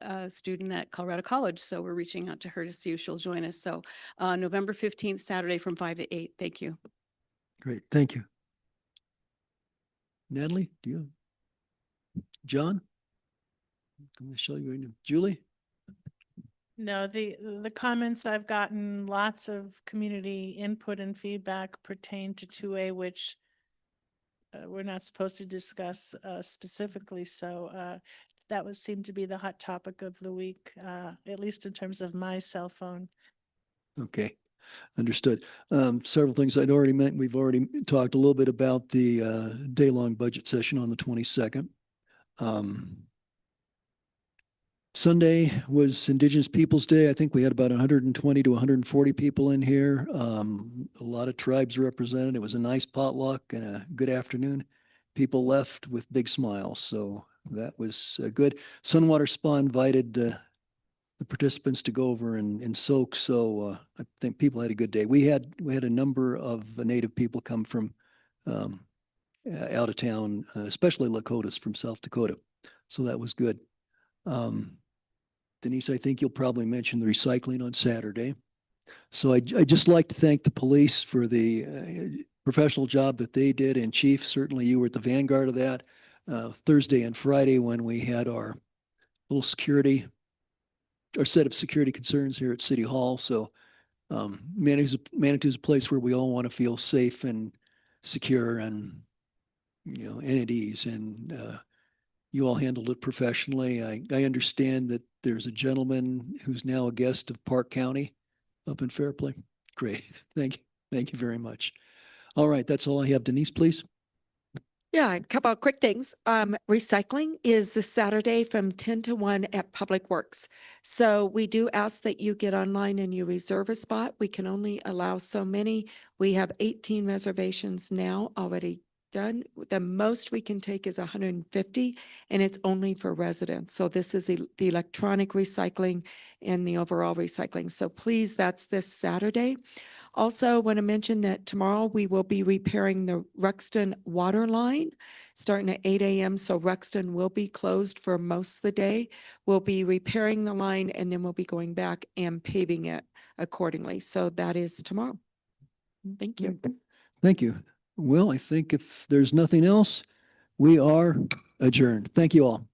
a student at Colorado College. So we're reaching out to her to see if she'll join us. So November 15th, Saturday from 5 to 8. Thank you. Great, thank you. Natalie, do you? John? Michelle, you, Julie? No, the comments I've gotten, lots of community input and feedback pertain to 2A, which we're not supposed to discuss specifically. So that would seem to be the hot topic of the week, at least in terms of my cell phone. Okay, understood. Several things I'd already meant. We've already talked a little bit about the day-long budget session on the 22nd. Sunday was Indigenous Peoples Day. I think we had about 120 to 140 people in here. A lot of tribes represented. It was a nice potluck and a good afternoon. People left with big smiles, so that was good. Sunwater Spa invited the participants to go over and soak, so I think people had a good day. We had a number of Native people come from out of town, especially Lakotas from South Dakota, so that was good. Denise, I think you'll probably mention the recycling on Saturday. So I'd just like to thank the police for the professional job that they did, and Chief, certainly you were at the vanguard of that. Thursday and Friday when we had our little our set of security concerns here at City Hall. So Manitou's a place where we all want to feel safe and secure and, and at ease. And you all handled it professionally. I understand that there's a gentleman who's now a guest of Park County up in Fairplay. Great. Thank you. Thank you very much. All right. That's all I have. Denise, please. Yeah, a couple of quick things. Recycling is this Saturday from 10 to 1 at Public Works. So we do ask that you get online and you reserve a spot. We can only allow so many. We have 18 reservations now already done. The most we can take is 150, and it's only for residents. So this is the electronic recycling and the overall recycling. So please, that's this Saturday. Also want to mention that tomorrow we will be repairing the Ruxton water line starting at 8 a.m. So Ruxton will be closed for most of the day. We'll be repairing the line and then we'll be going back and paving it accordingly. So that is tomorrow. Thank you. Thank you. Well, I think if there's nothing else, we are adjourned. Thank you all.